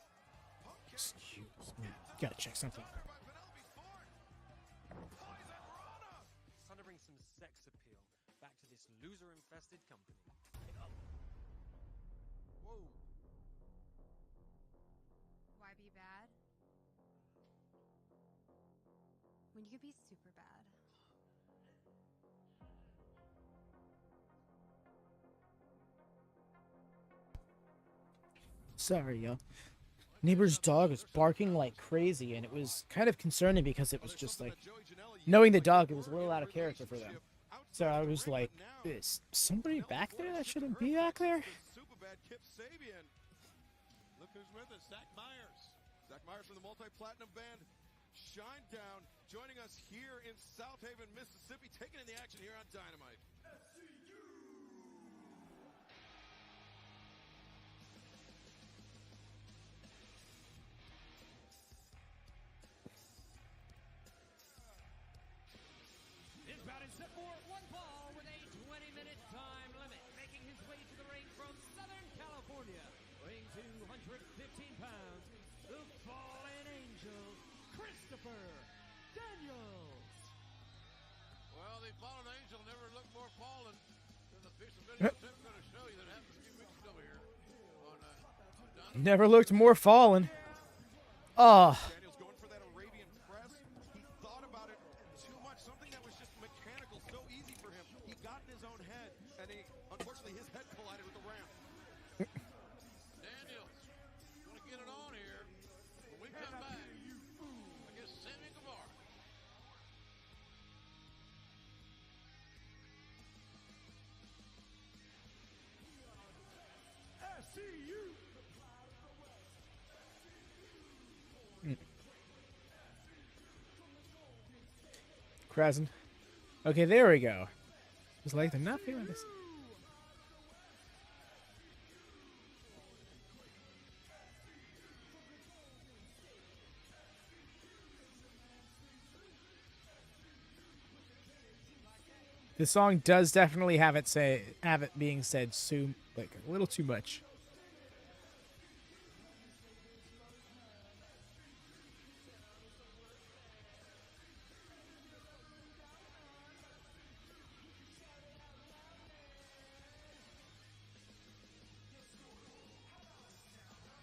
Punk kick. Excuse me. Gotta check something. By Penelope Ford. Poison Rana. Trying to bring some sex appeal back to this loser-infested company. Whoa. Why be bad? When you could be super bad. Sorry, y'all. Neighbor's dog was barking like crazy, and it was kind of concerning because it was just like, knowing the dog, it was a little out of character for them. So I was like, is somebody back there that shouldn't be back there? Superbad Kip Sabian. Look who's with us, Zach Myers. Zach Myers from the multi-platinum band Shinedown, joining us here in Southaven, Mississippi, taking in the action here on Dynamite. Inbound and set for one fall with a 20-minute time limit. Making his way to the ring from Southern California, weighing 215 pounds, the fallen angel, Christopher Daniels. Well, the fallen angel never looked more fallen than the piece of video Tim's going to show you that happened a few weeks ago here on Dynamite. Never looked more fallen. Oh, Daniels going for that Arabian press. He thought about it too much, something that was just mechanical, so easy for him. He got in his own head, and unfortunately his head collided with the ramp. Daniels going to get it on here. When we come back, against Sammy Guevara. Crescent. Okay, there we go. It's like they're not feeling this. The song does definitely have it being said soon, like a little too much.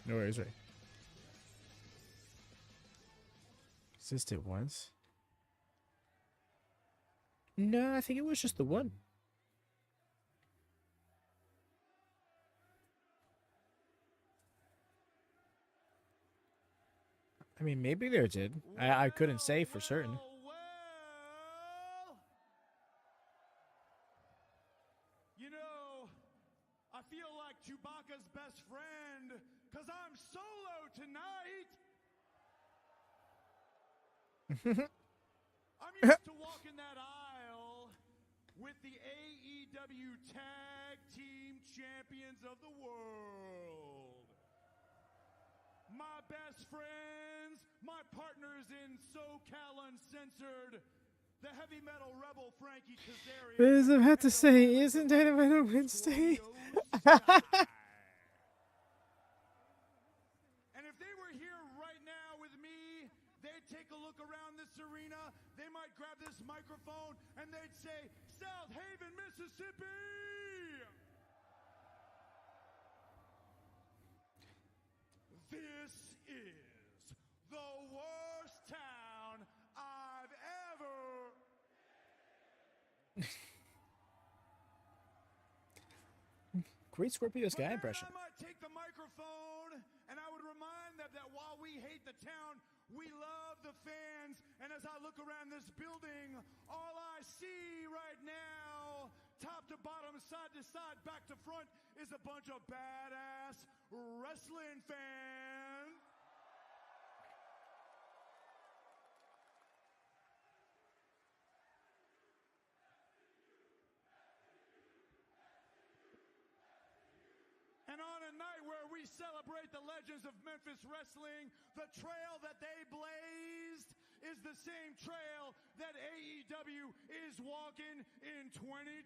No worries, right? Assist it once. No, I think it was just the one. I mean, maybe there did. I couldn't say for certain. Well, you know, I feel like Chewbacca's best friend, because I'm solo tonight. I'm used to walking that aisle with the AEW Tag Team Champions of the World. My best friends, my partners in SoCal Uncensored, the heavy metal rebel Frankie Kazarian. What does I have to say? Isn't Dynamite on Wednesday? And if they were here right now with me, they'd take a look around this arena, they might grab this microphone, and they'd say, Southaven, Mississippi! This is the worst town I've ever. Great Scorpio Sky But then impression. I might take the microphone and I would remind them that while we hate the town, we love the fans. And as I look around this building, all I see right now, top to bottom, side to side, back to front, is a bunch of badass wrestling fans. And on a night where we celebrate the legends of Memphis wrestling, the trail that they blazed is the same trail that AEW is walking in 2020.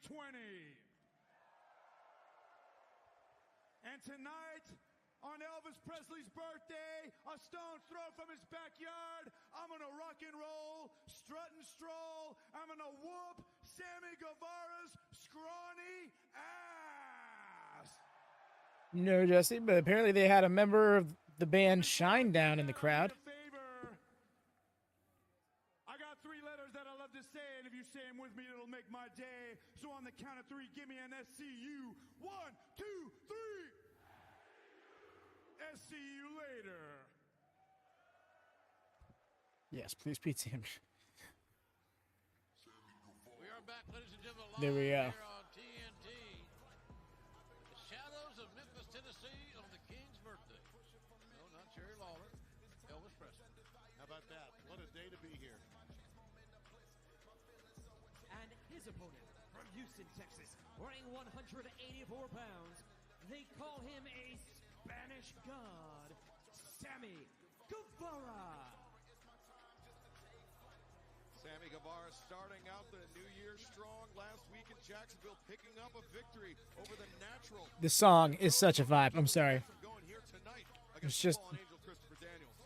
And tonight, on Elvis Presley's birthday, a stone's throw from his backyard, I'm gonna rock and roll, strut and stroll, I'm gonna whoop Sammy Guevara's scrawny ass. No, Jesse, but apparently they had a member of the band Shinedown in the crowd. I got 3 letters that I love to say, and if you say them with me, it'll make my day. So on the count of 3, give me an SCU. 1, 2, 3. See you later. Yes, please, Pete Sam. We are back, ladies and gentlemen, There we live go. here on TNT. The shadows of Memphis, Tennessee on the King's birthday. No, not Jerry Lawler, Elvis Presley. How about that? What a day to be here. And his opponent from Houston, Texas, weighing 184 pounds. They call him a Spanish God, Sammy Guevara. Sammy Guevara starting out the new year strong last week in Jacksonville, picking up a victory over the natural. The song is such a vibe. I'm sorry. Going here tonight It's against just Fallen Angel Christopher Daniels.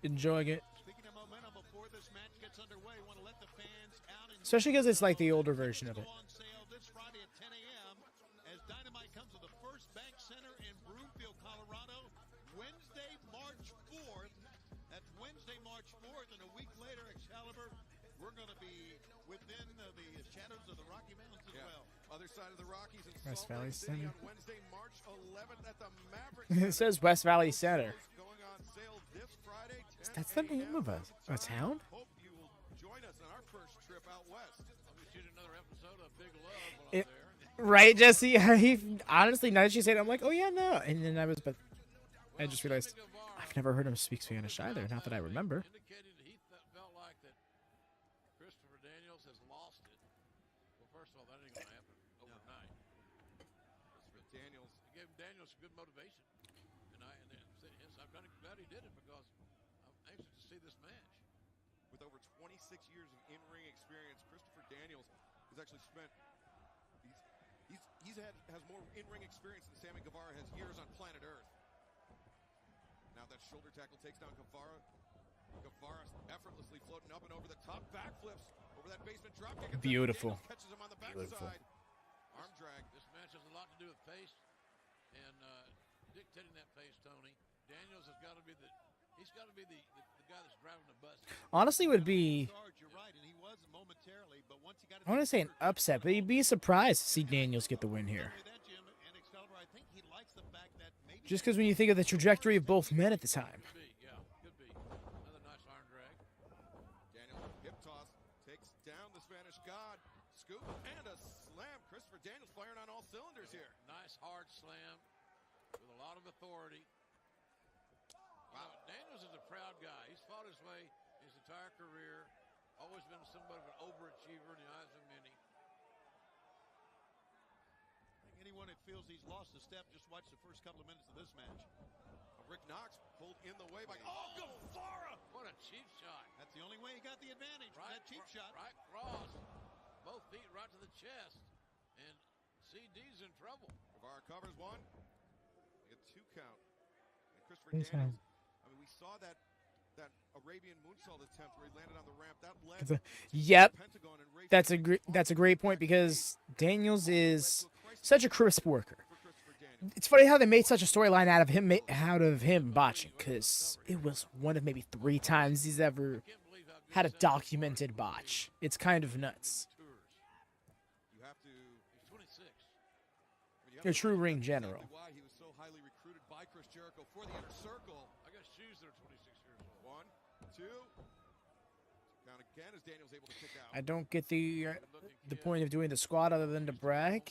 enjoying it. Speaking of momentum, before this match gets underway, want to let the fans out. Especially because it's like the older version of it. On sale this Friday at 10 a.m. as Dynamite comes to the First Bank Center in Broomfield, Colorado, Wednesday, March 4th. That's Wednesday, March 4th, and a week later, Excalibur, we're going to be within the shadows of the Rocky Mountains as well. Other side of the Rockies in West Salt Valley Lake City Center. on Wednesday, March 11th at the Maverick It says West Valley Center. Going on sale this Friday. 10 That's the name of a town? Hope you will join us on our first trip out west. I'll be shooting another episode of Big Love while It- I'm there. Right, Jesse? He, honestly, now that you say it, I'm like, oh yeah, no. And then I just realized I've never heard him speak Spanish either. Not that I remember. Indicated that he felt like that Christopher Daniels has lost it. Well, first of all, that ain't going to happen overnight. Christopher Daniels. It gave Daniels good motivation, and I'm glad he did it because I'm anxious to see this match. With over 26 years of in-ring experience, Christopher Daniels has actually spent. Has more in-ring experience than Sammy Guevara has years on planet Earth. Now that shoulder tackle takes down Guevara. Guevara effortlessly floating up and over the top, backflips over that basement drop kick. Beautiful. Daniels catches him on the Beautiful. backside. Arm drag. This match has a lot to do with pace, and dictating that pace, Tony. Daniels has got to be the guy that's driving the bus. Honestly, would be, Sarge, you're right, and he was momentarily, but once he got I want to say an upset, but you'd be surprised to see Daniels get the win here. that, Jim, and Excalibur, I think he likes the fact that maybe Just because when you think of the trajectory of both men at the time. Could be, yeah, could be. Another nice arm drag. Daniels hip toss takes down the Spanish God. Scoop and a slam. Christopher Daniels firing on all cylinders here. Nice hard slam with a lot of authority. Wow, Daniels is a proud guy. He's fought his way his entire career. Always been somewhat of an overachiever in the eyes of many. I think anyone that feels he's lost a step, just watch the first couple of minutes of this match. Rick Knox pulled in the way by. Oh, Guevara! What a cheap shot. That's the only way he got the advantage, from that cheap shot. Right cross. Both feet right to the chest. And CD's in trouble. Guevara covers one. We get 2 count. And Christopher Yes, Daniels. I mean, we saw that Arabian moonsault attempt where he landed on the ramp. That led Yep. Pentagon and Ray That's a great point because Daniels is such a crisp worker. for Christopher Daniels. It's funny how they made such a storyline out of him botching, because it was one of maybe 3 times he's ever had a documented botch. It's kind of nuts. You have to. He's 26. A true ring general. Why he was so highly recruited by Chris Jericho for the Inner Circle. I got shoes that are 26 years old. 1, 2. Count again as Daniel's able to kick out. I don't get the point of doing the squat other than to brag.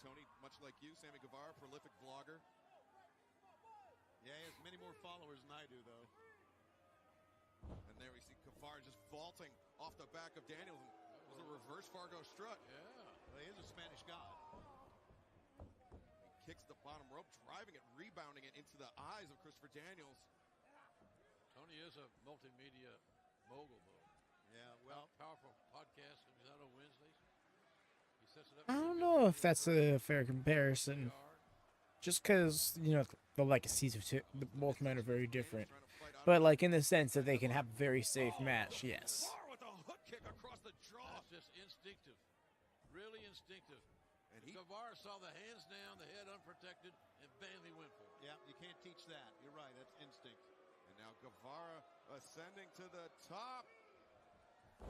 Tony, much like you, Sammy Guevara, prolific vlogger. Yeah, he has many more followers than I do, though. And there we see Guevara just vaulting off the back of Daniels. It was a reverse Fargo strut. Yeah. Well, he is a Spanish god. He kicks the bottom rope, driving it, rebounding it into the eyes of Christopher Daniels. Tony is a multimedia mogul, though. Yeah, well, Powerful podcast comes out on Wednesdays. He sets it up. I don't know if that's a fair comparison. Just because, you know, the legacies of both men are very different. But, like, in the sense that they can have a very safe match, yes. With a hook kick across the jaw. That's just instinctive. Really instinctive. And he Guevara saw the hands down, the head unprotected, and bam, he went for it. yeah, you can't teach that. You're right. That's instinct. And now Guevara ascending to the top.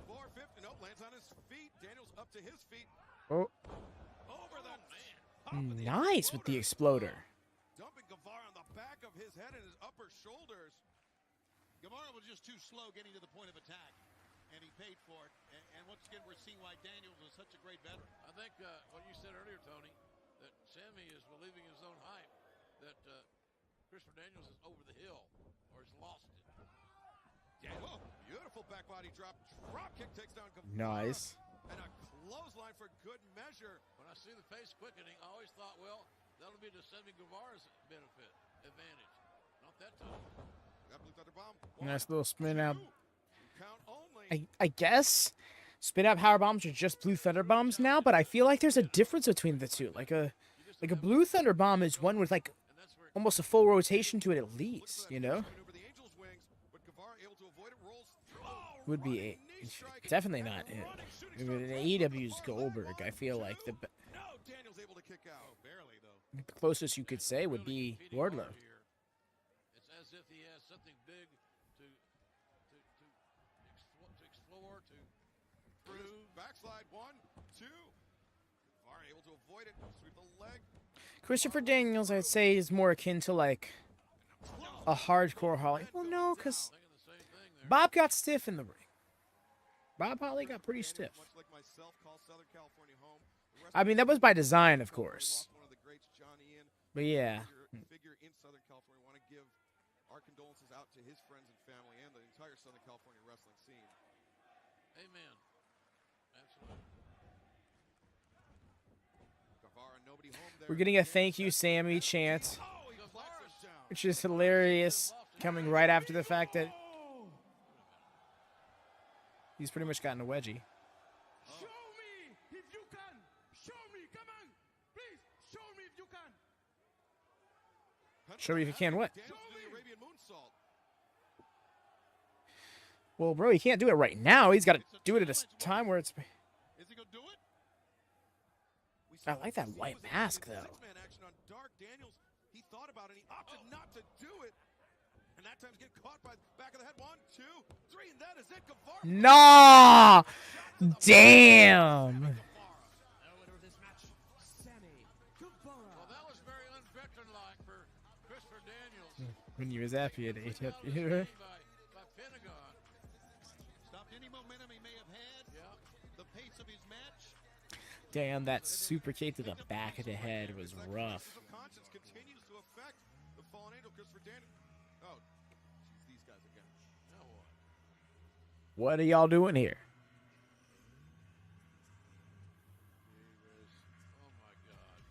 450. Nope, lands on his feet. Daniels up to his feet. Oh, Over the nice with the exploder. Dumping Guevara on the back of his head and his upper shoulders. Guevara was just too slow getting to the point of attack, and he paid for it. And once again, we're seeing why Daniels is such a great veteran. I think what you said earlier, Tony, that Sammy is believing his own hype, that Christopher Daniels is over the hill, or has lost it. Whoa, beautiful back body drop. Drop kick takes down Guevara. Nice. And a clothesline for good measure. When I see the face quickening, I always thought, well, that'll be to Sammy Guevara's benefit, advantage. Not that time. Got Blue Thunder Bomb. Nice little spin out. Count only. I guess spin out power bombs are just blue thunder bombs now, but I feel like there's a difference between the two. Like a blue thunder bomb is one with like almost a full rotation to it at least, you know? Maneuver the Angel's wings, but Guevara able to avoid it, rolls through. Would be a, definitely not it. In AEW's Goldberg, I feel like the No, Daniels able to kick out. Barely though. closest you could say would be Wardlow. It's as if he has something big to explore, to prove. Backslide 1, 2. Guevara able to avoid it, sweep the leg. Christopher Daniels, I'd say, is more akin to like a hardcore Holly. Well, no, because Thinking the same thing there. Bob got stiff in the ring. Bob Holly got pretty stiff. Much like myself, call Southern California home. I mean, that was by design, of course. Lost one of the greats, John Ian. But yeah. Figure in Southern California. Want to give our condolences out to his friends and family and the entire Southern California wrestling scene. Amen. Absolutely. Guevara, nobody home there. We're getting a thank you, Sammy chant, Oh, he claps us down. which is hilarious, coming right after the fact that he's pretty much gotten a wedgie. Show me if you can. Show me. Come on. Please, show me if you can. Show me if you can what? Daniels to the Arabian moonsault. Well, bro, he can't do it right now. He's got to do it at a time where it's... Is he going to do it? We I saw like that he white was in mask, though. Six-man action on Dark. Daniels, he thought about it. He opted not to do it. And that time's get caught by the back of the head. 1, 2, 3, and that is it. Guevara. Nah! Damn! Winner of this match, Sammy Guevara. Well, that was very unveteran-like for Christopher Daniels. When he was happy at AEW. by Pentagon. Stopped any momentum he may have had. Yeah. The pace of his match. Damn, that super kick to the back of the head was rough. Of conscience continues to affect the fallen angel, Christopher Daniels. Oh, geez, these guys again. Now what? What are y'all doing here? Oh my God.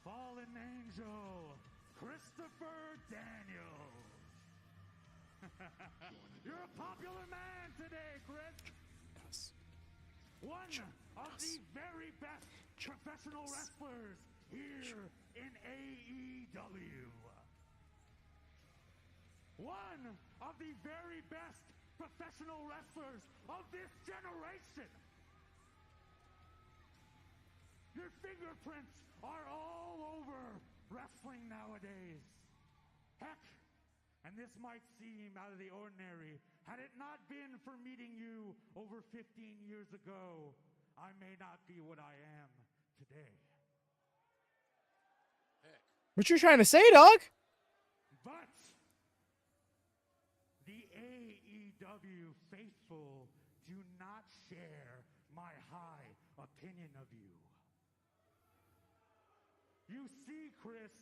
Fallen angel, Christopher Daniels. You're a popular man today, Chris. One of the very best professional wrestlers here in AEW. One of the very best professional wrestlers of this generation. Your fingerprints are all over wrestling nowadays. Heck, and this might seem out of the ordinary. Had it not been for meeting you over 15 years ago, I may not be what I am today. Heck. What you trying to say, dog? But the AEW faithful do not share my high opinion of you. You see, Chris,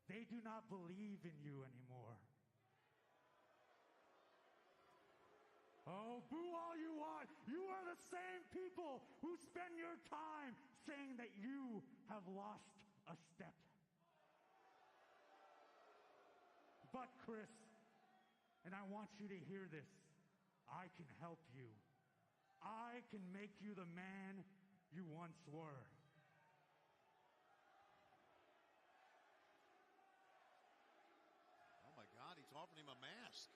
they do not believe in you anymore. Oh, boo all you want. You are the same people who spend your time saying that you have lost a step. But, Chris, and I want you to hear this, I can help you. I can make you the man you once were. Oh my God, he's offering him a mask.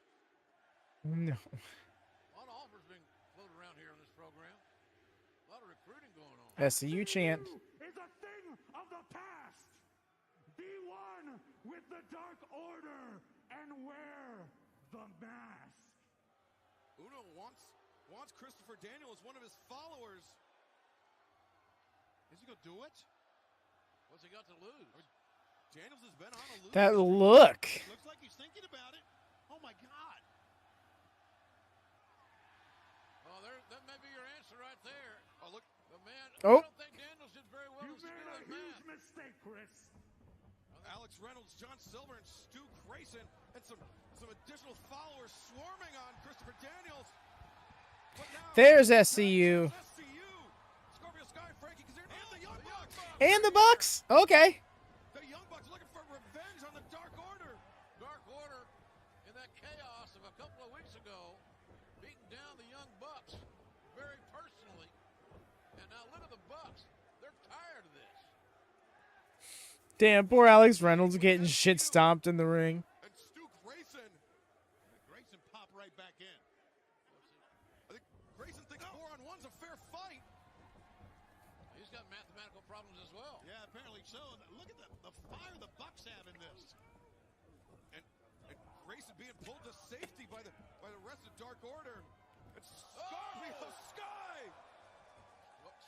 No. A lot of offers being floated around here on this program. A lot of recruiting going on. SCU chant. Is a thing of the past. Be one with the Dark Order and wear the mask. Uno wants Christopher Daniel as one of his followers. Is he going to do it? What's he got to lose? Daniels has been on a losing That streak. look. Looks like he's thinking about it. Oh my God. Oh, that may be your answer right there. Oh, look. But man, Oh. I don't think Daniels did very well You in made a stealing huge that. mistake, Chris. Alex Reynolds, John Silver, and Stu Grayson, and some additional followers swarming on Christopher Daniels. But now, There's SCU. SCU. Scorpio Sky, Frankie Kazarian, and the Young Bucks. And the Bucks. Okay. The Young Bucks looking for revenge on the Dark Order. Dark Order, in that chaos of a couple of weeks ago, beating down the Young Bucks very personally. And now look at the Bucks. They're tired of this. Damn, poor Alex Reynolds getting shit stomped in the ring. And Stu Grayson. Grayson popped right back in. I think Grayson thinks 4-on-1's a fair fight. He's got mathematical problems as well. Yeah, apparently so. Look at the fire the Bucks have in this. And Grayson being pulled to safety by the rest of Dark Order. And Scorpio Sky. Well,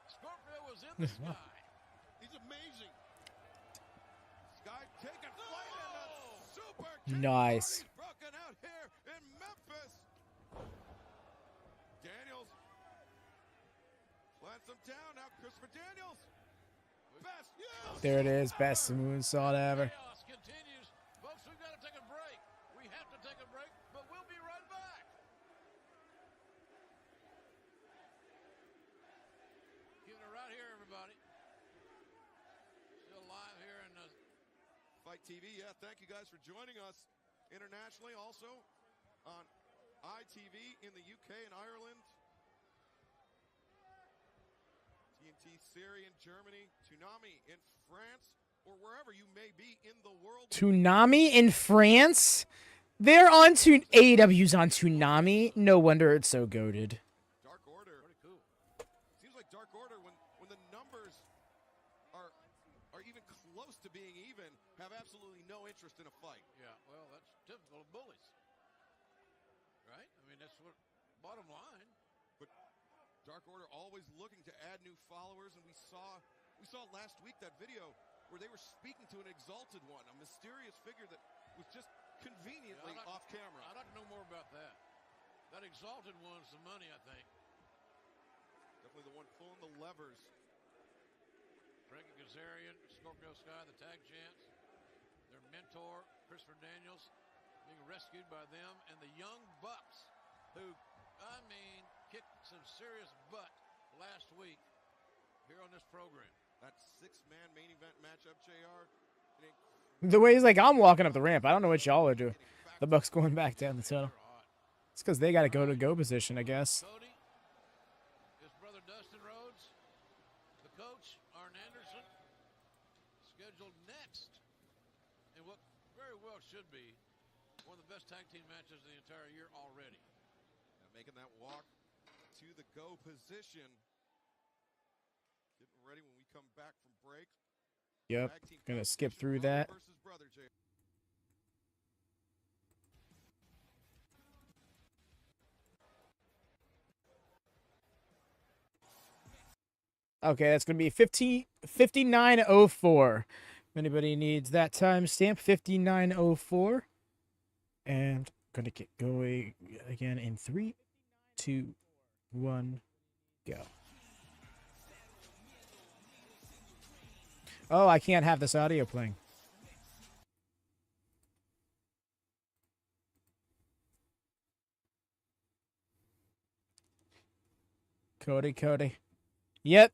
Scorpio was in the sky. He's amazing. Sky taking flight and a super Nice. party's broken out here in Memphis. Daniels plants him down. Now Christopher Daniels. Best. Yes. There it is. Best moonsault ever. Chaos continues. Folks, we've got to take a break. We have to take a break, but we'll be right back. Keeping it right here, everybody. Still live here in the Fight TV. Yeah, thank you guys for joining us internationally. Also on ITV in the UK and Ireland. TNT Syria in Germany. Toonami in France. Or wherever you may be in the world. Toonami in France? They're on AEW's on Toonami. No wonder it's so goated. Dark Order. pretty cool. Seems like Dark Order, when the numbers are even close to being even, have absolutely no interest in a fight. Yeah, well, that's typical of bullies. Right? I mean, that's what, bottom line. But Dark Order always looking to add new followers, and we saw last week that video where they were speaking to an Exalted One, a mysterious figure that was just conveniently off camera. I'd like to know more about that. That Exalted One's the money, I think. Definitely the one pulling the levers. Frankie Kazarian, Scorpio Sky, the tag champs. Their mentor, Christopher Daniels, being rescued by them. And the Young Bucks, who, I mean, kicked some serious butt last week here on this program. That six-man main event matchup, JR. The way he's like, I'm walking up the ramp. I don't know what y'all are doing. The Bucks going back down the tunnel. It's because they got to go position, I guess. Cody, his brother Dustin Rhodes, the coach, Arn Anderson, scheduled next in what very well should be one of the best tag team matches of the entire year already. Making that walk to the go position. ready when we come back from break. Yep. Tag team Gonna skip competition, through brother that. versus brother, Jay. Okay, that's going to be 59:04. If anybody needs that timestamp, 59:04. And going to get going again in 3, 2, 1, go. Oh, I can't have this audio playing. Cody. Yep.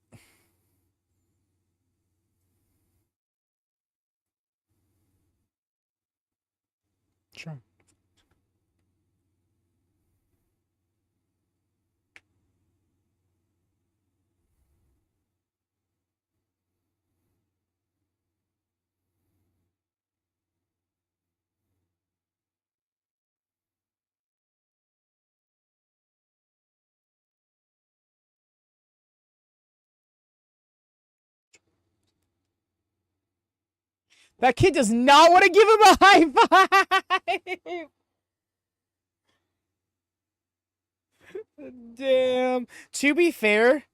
Sure. That kid does not want to give him a high five. Damn. To be fair,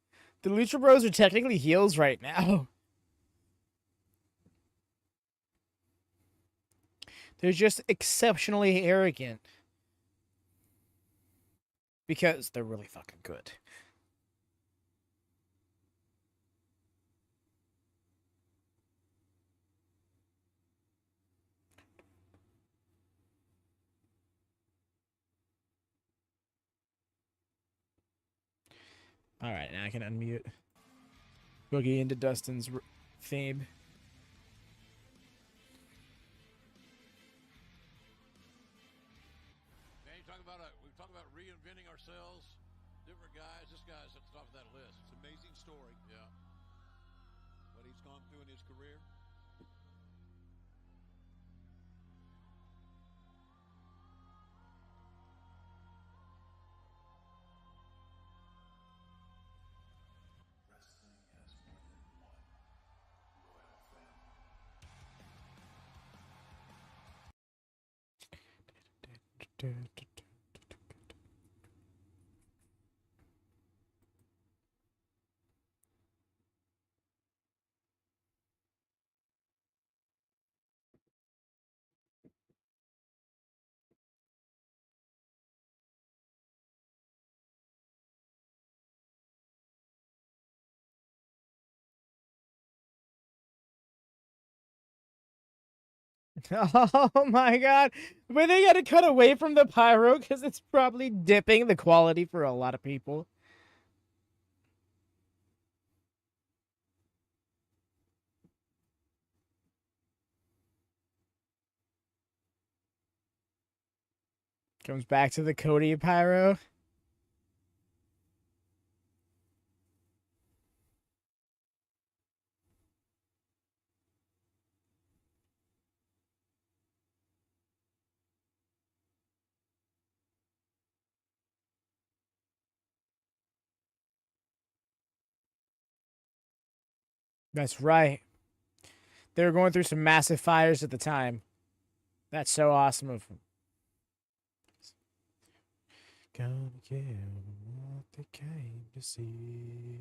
the Lucha Bros are technically heels right now. They're just exceptionally arrogant. Because they're really fucking good. Alright, now I can unmute. Boogie into Dustin's theme. Man, we talk about reinventing ourselves, different guys. This guy's at the top of that list. It's an amazing story. Yeah. What he's gone through in his career. Oh my god. But they gotta cut away from the pyro because it's probably dipping the quality for a lot of people. Comes back to the Cody pyro. That's right. They were going through some massive fires at the time. That's so awesome of them. Gonna give what they came to see.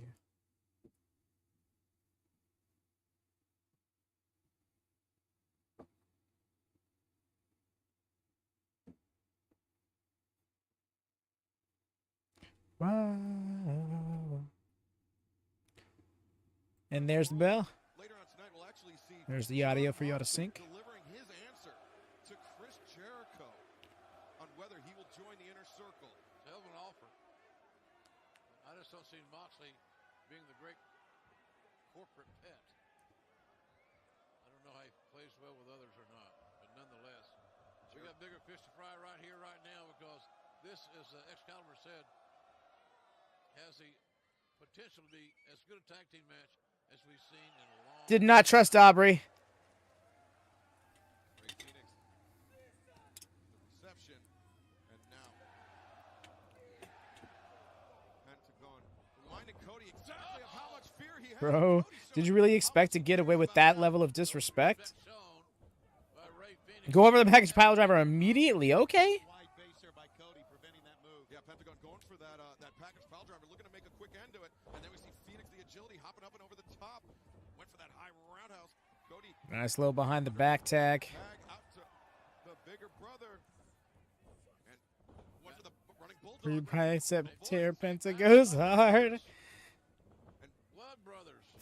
Wow. And there's the bell. Later on tonight, we'll actually see There's the audio for y'all to sync. delivering his answer to Chris Jericho on whether he will join the inner circle. Hell of an offer. I just don't see Moxley being the great corporate pet. I don't know how he plays well with others or not, but nonetheless, we got bigger fish to fry right here, right now, because this, as Excalibur said, has the potential to be as good a tag team match as we've seen in a long Did not trust Aubrey. Ray Phoenix, the reception, and now Pentagon reminding Cody exactly of how much fear he has. Bro. Cody's Did you really expect to get away with that level of disrespect? Go over the package pile driver immediately. Okay. Wide base there by Cody, preventing that move. Yeah, Pentagon going for that package pile driver, looking to make a quick end to it. And then we see Phoenix, the agility, hopping up and over the top. Went for that high roundhouse. Cody. Nice low behind the back tag. Tag out to the bigger brother. And went for the running bulldog. Free bicep tear. Penta goes hard.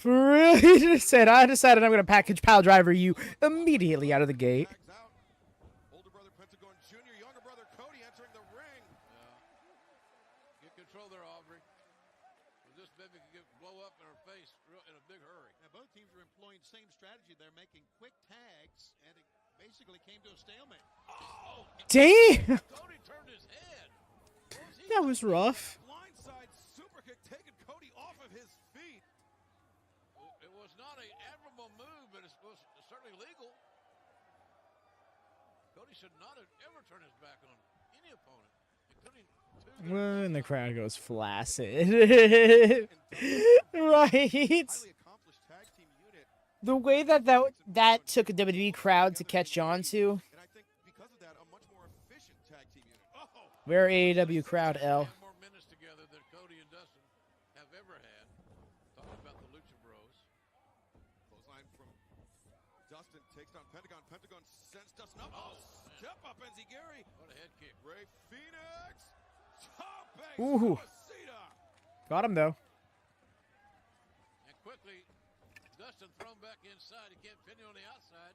For real? He just said, I decided I'm going to package pile driver you immediately out of the gate. Tags out. Older brother Pentagon Jr., younger brother Cody entering the ring. Get control there, Aubrey. This baby could blow up in her face in a big hurry. Now, both teams are employing the same strategy. They're making quick tags, and it basically came to a stalemate. Oh! Damn! Cody turned his head. That was rough. Blindside super kick taking Cody off of his feet. It was not an admirable move, but it was certainly legal. Cody should not have ever turned his back on any opponent, including two. Well, and the crowd goes flaccid. Right. Highly accomplished tag team unit. The way that took a WWE crowd to catch on to. And I think because of that, a much more efficient tag team unit. Oh! We're AEW crowd, L. Had more minutes together than Cody and Dustin have ever had. Talking about the Lucha Bros. Clothesline from Dustin takes down Pentagon. Pentagon sends Dustin up. Oh, step up, Enziguri. What a head kick. Ray Phoenix. Tope Ooh. Suicida. Got him, though. And quickly, Dustin thrown back inside. He can't pin you on the outside.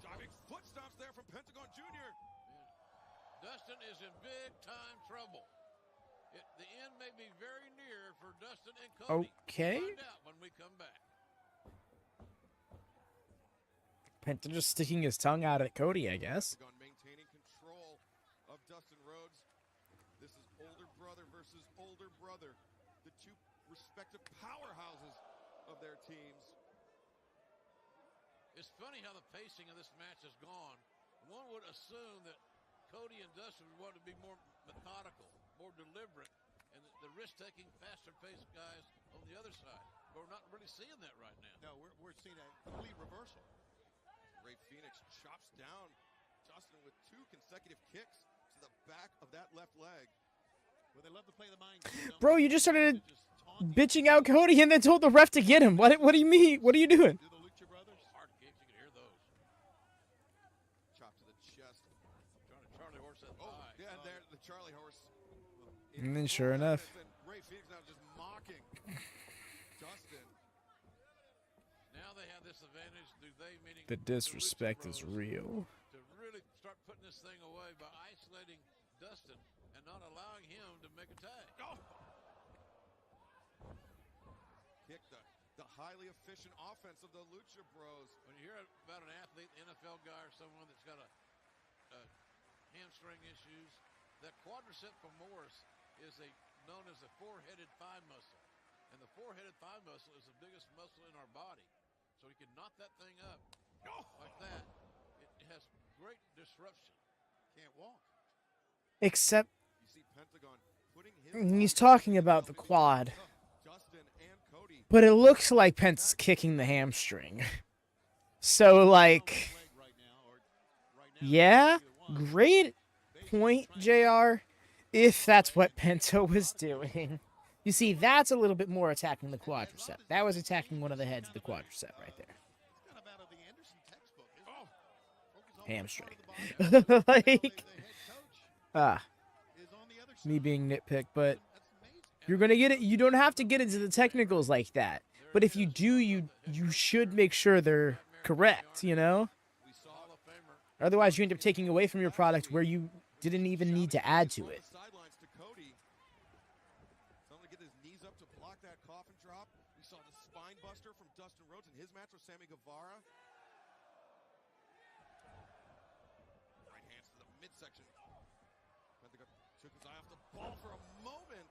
Diving foot stomps there from Pentagon Jr. Dustin is in big time trouble. The end may be very near for Dustin and Cody. Okay. We'll find out when we come back. Penta just sticking his tongue out at Cody, I guess. Pentagon maintaining control of Dustin Rhodes. This is older brother versus older brother. The two respective powerhouses of their teams. It's funny how the pacing of this match has gone. One would assume that Cody and Dustin would want to be more methodical, more deliberate, and the risk-taking, faster-paced guys on the other side. But we're not really seeing that right now. No, we're seeing a complete reversal. Ray Phoenix chops down Dustin with two consecutive kicks to the back of that left leg. Well, they love to play the mind game. Bro, you just started bitching out Cody and then told the ref to get him. What do you mean? What are you doing? Do the Lucha Brothers? Hard kicks, you can hear those. Chop to the chest. Trying to Charlie horse that Oh, thigh. yeah, there, the Charlie horse. And then sure enough. And Ray Phoenix now just mocking Dustin. Now they have this advantage. Do they, meaning The disrespect is Bros, real. to really start putting this thing away by isolating Dustin and not allowing him to make a tag. Oh! Kick the highly efficient offense of the Lucha Bros. When you hear about an athlete, NFL guy, or someone that's got a hamstring issues, that quadricep femoris is known as the four-headed thigh muscle. And the four-headed thigh muscle is the biggest muscle in our body. So you can knock that thing up like that. It has great disruption. Can't walk. Except You see Pentagon putting his he's talking about the quad. Dustin and Cody. But it looks like Penta's kicking the hamstring. So, like, Right now, or right now, yeah, either one. great point, JR, if that's what Penta was doing. You see, that's a little bit more attacking the quadricep. That was attacking one of the heads of the quadricep right there. It's kind of out of the Anderson textbook, isn't it? Hamstring. Focus on one part of the body. Like, The head coach is on the other me side. being nitpick, but That's amazing. you're gonna get it. You don't have to get into the technicals like that. But if you do, you should make sure they're correct, you know? We saw Hall of Famer. Otherwise, you end up taking away from your product where you didn't even need to add to it. Sidelines to Cody. Someone to get his knees up to block that coffin drop. We saw the spine buster from Dustin Rhodes in his match with Sammy Guevara. Right hands to the midsection. Pentagon took his eye off the ball for a moment.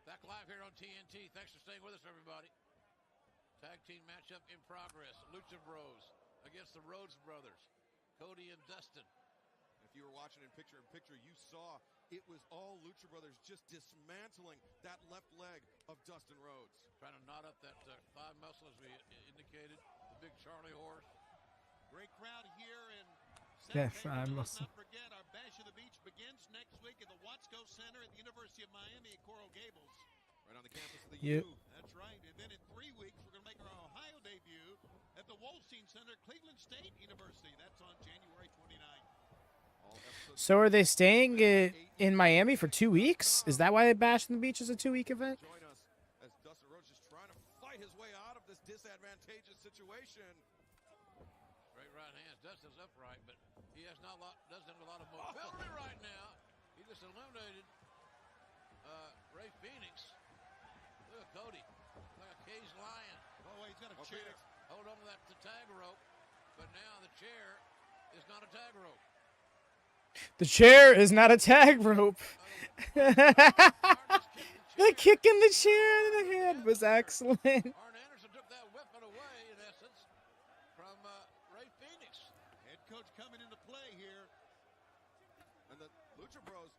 Back live here on TNT. Thanks for staying with us, everybody. Tag team matchup in progress. Lucha Bros against the Rhodes Brothers. Cody and Dustin. If you were watching in picture, you saw it was all Lucha Brothers just dismantling that left leg of Dustin Rhodes. Trying to knot up that thigh muscle, as we indicated. The big Charlie horse. Great crowd here in Yeah, Southaven. Let's muscle. not forget our Bash of the Beach begins next week at the Watsco Center at the University of Miami at Coral Gables. Right on the campus of the Yep. U. That's right. And then in 3 weeks, we're going to make our Ohio debut at the Wolstein Center at Cleveland State University. That's on January 29th. All episodes So are they staying in Miami for 2 weeks? Is that why Bash on the Beach is a 2-week event? join us as Dustin Rhodes just trying to fight his way out of this disadvantageous situation. Great right hands. Dustin's upright, but he has doesn't have a lot of mobility right now. He just eliminated Ray Phoenix. Look at Cody, like a caged lion. Oh, he's got a Okay, chair. Hold on to that tag rope, but now the chair is not a tag rope. The chair is not a tag rope. The kick in the chair in the head was excellent. Arn Anderson took that weapon away, in essence, from Ray Phoenix. Head coach coming into play here. And the Lucha Bros.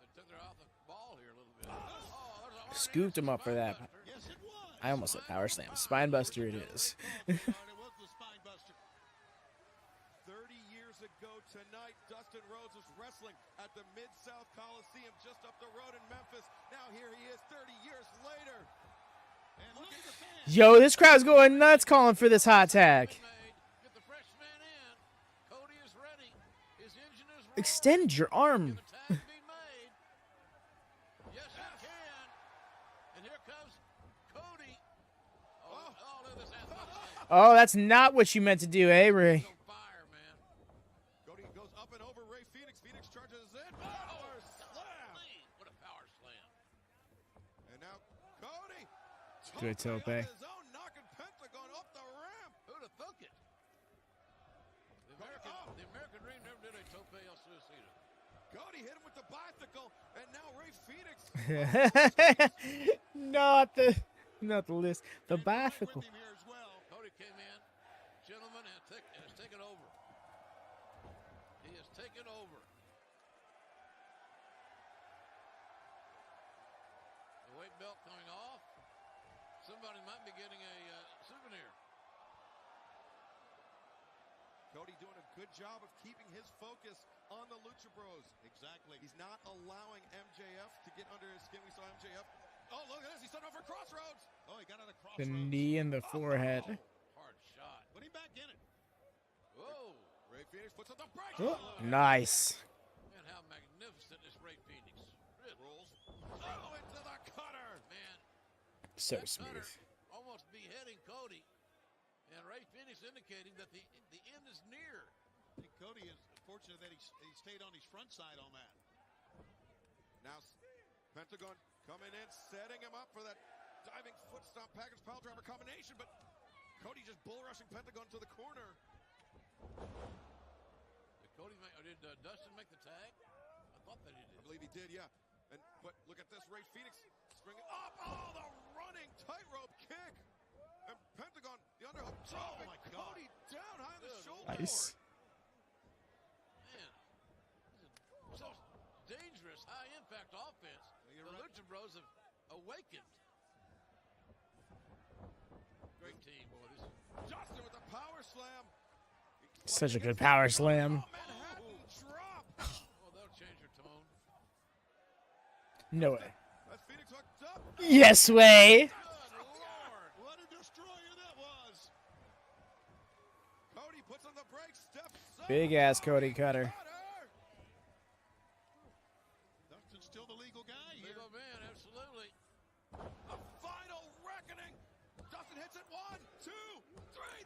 They took their off the ball here a little bit. Oh, there's a Arn Scooped him Anderson up for that. spinebuster. Yes, it was. I almost said power slam. Spinebuster it is. It was the spine buster. 30 years ago tonight, Dustin Rhodes was wrestling at the Mid-South Coliseum just up the road in Memphis. Now here he is 30 years later. And look at the fans. Yo, this crowd's going nuts calling for this hot tag. Get the fresh man in. Cody is ready. His engine is rolling. Extend your arm. Can the tag be made? Yes, it can. And here comes Cody. Oh, look at this athleticism. Oh, that's not what you meant to do, eh, Ray? He's on fire, man. Cody goes up and over Ray Phoenix. Phoenix charges in. Power slam. What a power slam. And now Cody. Good tope tope. on his own, knocking Pentagon up the ramp. Who'd have thunk it? The American Dream never did a tope el suicida. Cody hit him with the bicycle, and now Ray Phoenix. not the list. The And right bicycle. with him here as well. Cody came in, gentlemen, and has taken over. He has taken over. The weight belt coming off. Somebody might be getting a souvenir. Cody doing a good job of keeping his focus on the Lucha Bros. Exactly. He's not allowing MJF to get under his skin. We saw MJF. Oh, look at this. He's starting over Crossroads. Oh, he got out of The crossroads. knee in the forehead. Hard shot. Put him back in it. Whoa. Ray Phoenix puts on the brakes. Oh, nice. Man, how magnificent is Ray Phoenix. Good. Rolls. Oh, into the cutter. Man, So that smooth. cutter almost beheading Cody. And Ray Phoenix indicating that the end is near. I think Cody is fortunate that he stayed on his front side on that. Now Pentagon coming in, setting him up for that diving foot stomp package pile driver combination, but Cody just bull rushing Pentagon to the corner. Did Dustin make the tag? I thought that he did. I believe he did, yeah. But look at this, Ray Phoenix springing up. Oh, the running tightrope kick. And Pentagon, the underhook drop, and Cody down high on the shoulder. Nice. Man, this is so dangerous, high-impact offense. The Lucha Bros have awakened. Great team, boy. This is Dustin with the power slam. Such a good power slam. Manhattan drop. oh, they'll change your tone. No way. As Phoenix hooked up. Yes way. Good Lord. What a destroyer that was. Cody puts on the brakes, steps up. Big ass Cody Cutter. Dustin's still the legal guy here. Legal man, absolutely. A final reckoning. Dustin hits it 1, 2,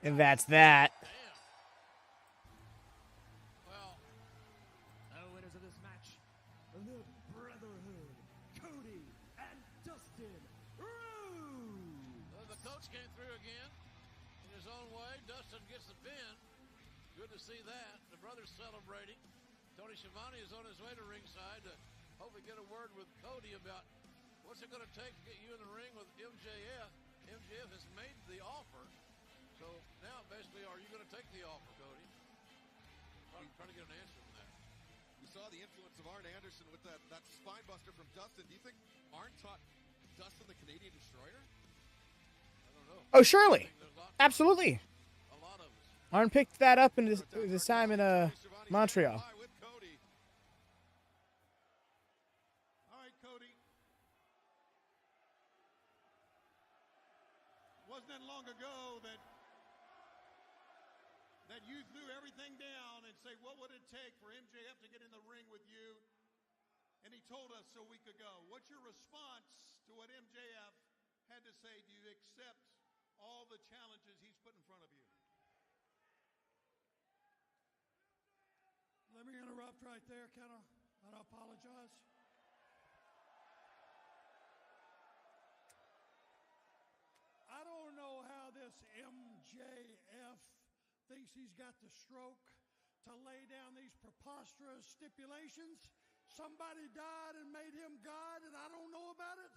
3. And that's that. Damn. Well, The winners of this match, the Brotherhood, Cody and Dustin Rhodes. the coach came through again in his own way. Dustin gets the pin. Good to see that. The brothers celebrating. Tony Schiavone is on his way to ringside to hopefully get a word with Cody about what's it going to take to get you in the ring with MJF. MJF has made the offer. So now, basically, are you going to take the offer, Cody? I'm trying to get an answer from that. We saw the influence of Arn Anderson with that spine buster from Dustin. Do you think Arn taught Dustin the Canadian Destroyer? I don't know. Oh, surely. Absolutely. A lot of us. Arn picked that up in his time in Montreal. With Cody. All right, Cody. Wasn't that long ago that you threw everything down and say, what would it take for MJF to get in the ring with you? And he told us a week ago. What's your response to what MJF had to say? Do you accept all the challenges he's put in front of you? Let me interrupt right there, can I? And I apologize. I don't know how this MJF thinks he's got the stroke to lay down these preposterous stipulations. Somebody died and made him God, and I don't know about it.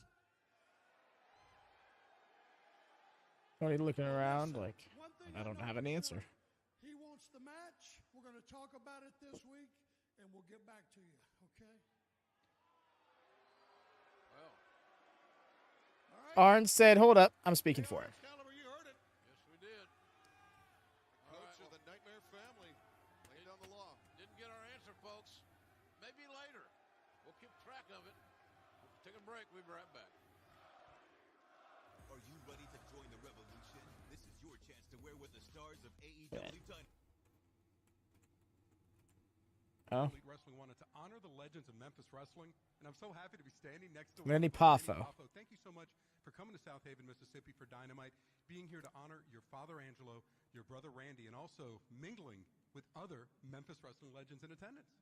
Tony looking around like, I don't have an answer. He wants the match. We're going to talk about it this week, and we'll get back to you, okay? Well, Arn said, hold up, I'm speaking for him. Skyler, you heard it. yes, we did. Coach of the Nightmare family. Laying down the law. Didn't get our answer, folks. Maybe later. We'll keep track of it. We'll take a break. We'll be right back. Are you ready to join the revolution? This is your chance to wear with the stars of AEW Dynamite. Oh. Elite Wrestling wanted to honor the legends of Memphis Wrestling, and I'm so happy to be standing next to Lenny one of them. Poffo. Thank you so much for coming to Southaven, Mississippi for Dynamite, being here to honor your father Angelo, your brother Randy, and also mingling with other Memphis Wrestling legends in attendance.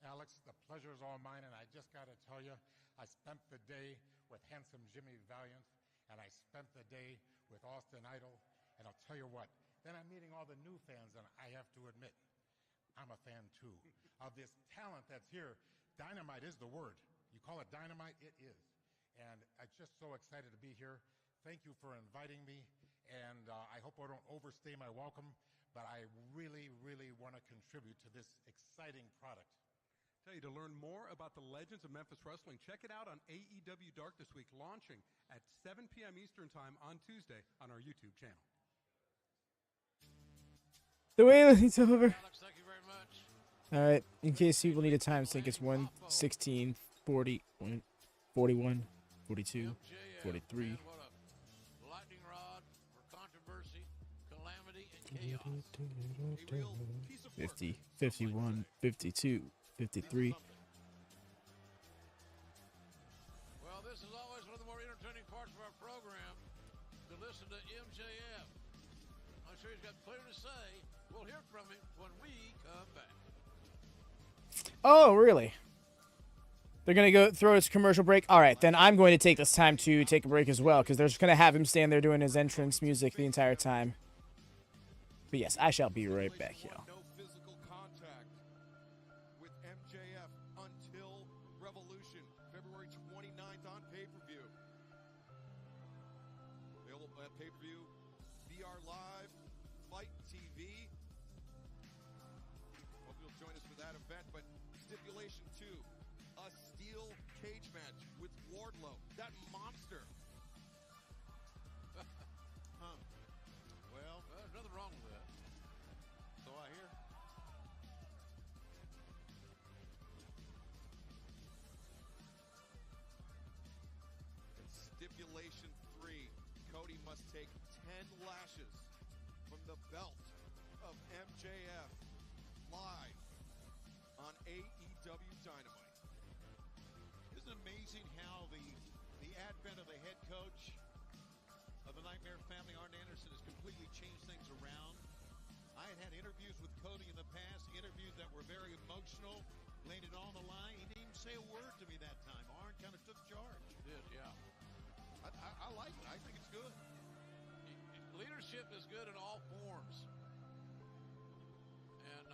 Alex, the pleasure is all mine, and I just got to tell you, I spent the day with handsome Jimmy Valiant, and I spent the day with Austin Idol, and I'll tell you what, then I'm meeting all the new fans, and I have to admit, I'm a fan too of this talent that's here. Dynamite is the word. You call it dynamite, it is. And I'm just so excited to be here. Thank you for inviting me, and I hope I don't overstay my welcome, but I really, really want to contribute to this exciting product. Tell you, to learn more about the legends of Memphis Wrestling, check it out on AEW Dark this week, launching at 7 p.m. Eastern Time on Tuesday on our YouTube channel. The waiting's over. Alex, thank you very much. All right, in case people need a time sync, it's 1:16, 40, 41, 42, 43. Man, what a lightning rod for controversy, calamity, and chaos. 50, 51, 52, 53. Well, this is always one of the more entertaining parts of our program, to listen to MJF. I'm sure he's got plenty to say. We'll hear from him when we come back. Oh, really? They're going to go throw his commercial break? All right, then I'm going to take this time to take a break as well, because they're just going to have him stand there doing his entrance music the entire time. But yes, I shall be right back, y'all. No physical contact with MJF until Revolution, February 29th on pay-per-view. Available at pay-per-view, VR Live, Fight TV. Hope you'll join us for that event. But stipulation 2, a steel cage match with Wardlow, that monster. Well, there's nothing wrong with that. So I hear. And stipulation 3, Cody must take 10 lashes from the belt of MJF live on AEW Dynamite. Isn't it amazing how the advent of the head coach of the Nightmare family, Arn Anderson, has completely changed things around? I had interviews with Cody in the past, interviews that were very emotional, laying it all on the line. He didn't even say a word to me that time. Arn kind of took charge. He did, yeah. I like it. I think it's good. Leadership is good in all forms. And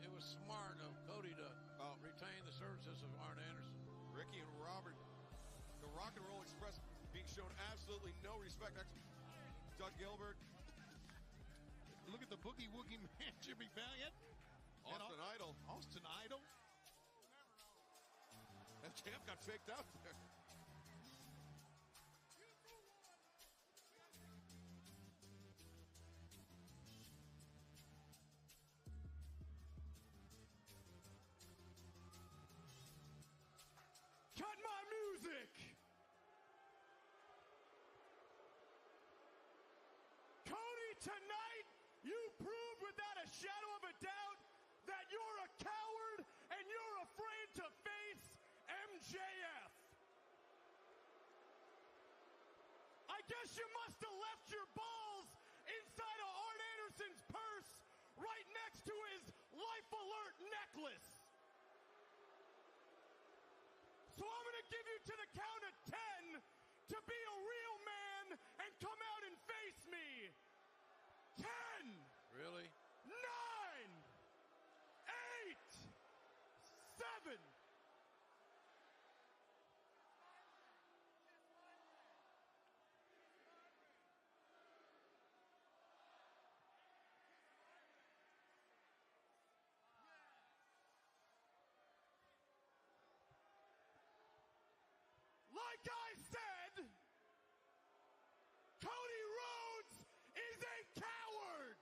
it was smart of Cody to retain the services of Arn Anderson. Ricky and Robert, the Rock and Roll Express being shown absolutely no respect. Doug Gilbert. Look at the boogie woogie man, Jimmy Valiant. Austin Idol. And Champ got faked out there. Cut my music! Cody, tonight, you proved without a shadow of a doubt that you're a coward and you're afraid to face MJF. I guess you must have left your balls inside of Arn Anderson's purse right next to his Life Alert necklace. So I'm going to give you to the count of 10 to be a real man and come out and face me. 10. Really? 9. 8. 7. Like I said, Cody Rhodes is a coward.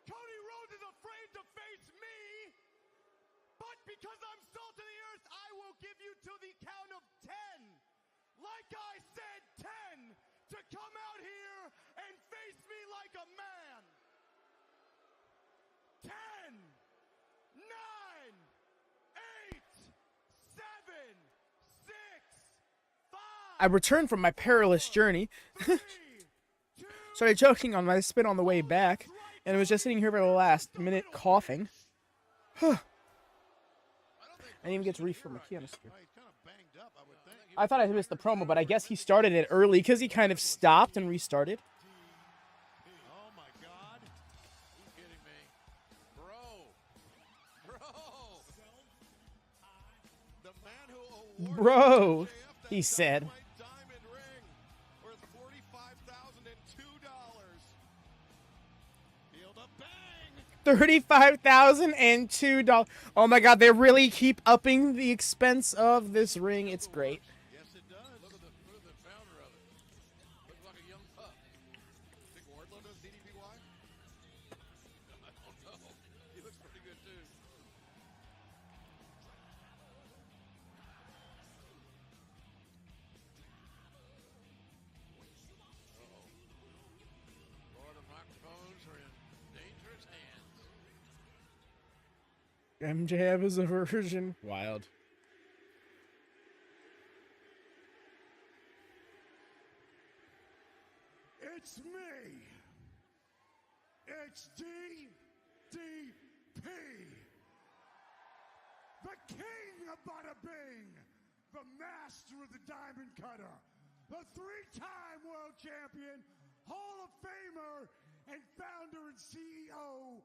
Cody Rhodes is afraid to face me, but because I'm salt of the earth, I will give you to the count of 10. Like I said, 10 to come out here and face me like a man. 10, 9, 8, 7, 6, 5. I returned from my perilous journey. Started choking on my spit on the way back, and was just sitting here for the last minute coughing. I didn't even get to refill my canister. I thought I missed the promo, but I guess he started it early because he kind of stopped and restarted. Oh my God! You kidding me, bro? The man who awarded Bro, he said. Diamond ring worth $45,002. Field a bang. $35,002. Oh my God, they really keep upping the expense of this ring. It's great. Yes, it does. Look at the founder of it. Looks like a young pup. Think Wardlow knows DDPY? I don't know. He looks pretty good too. Lord, the microphones are in dangerous hands. MJF is a version. Wild. It's me. It's DDP. The king of Bada Bing. The master of the diamond cutter. The 3-time world champion, Hall of Famer, and founder and CEO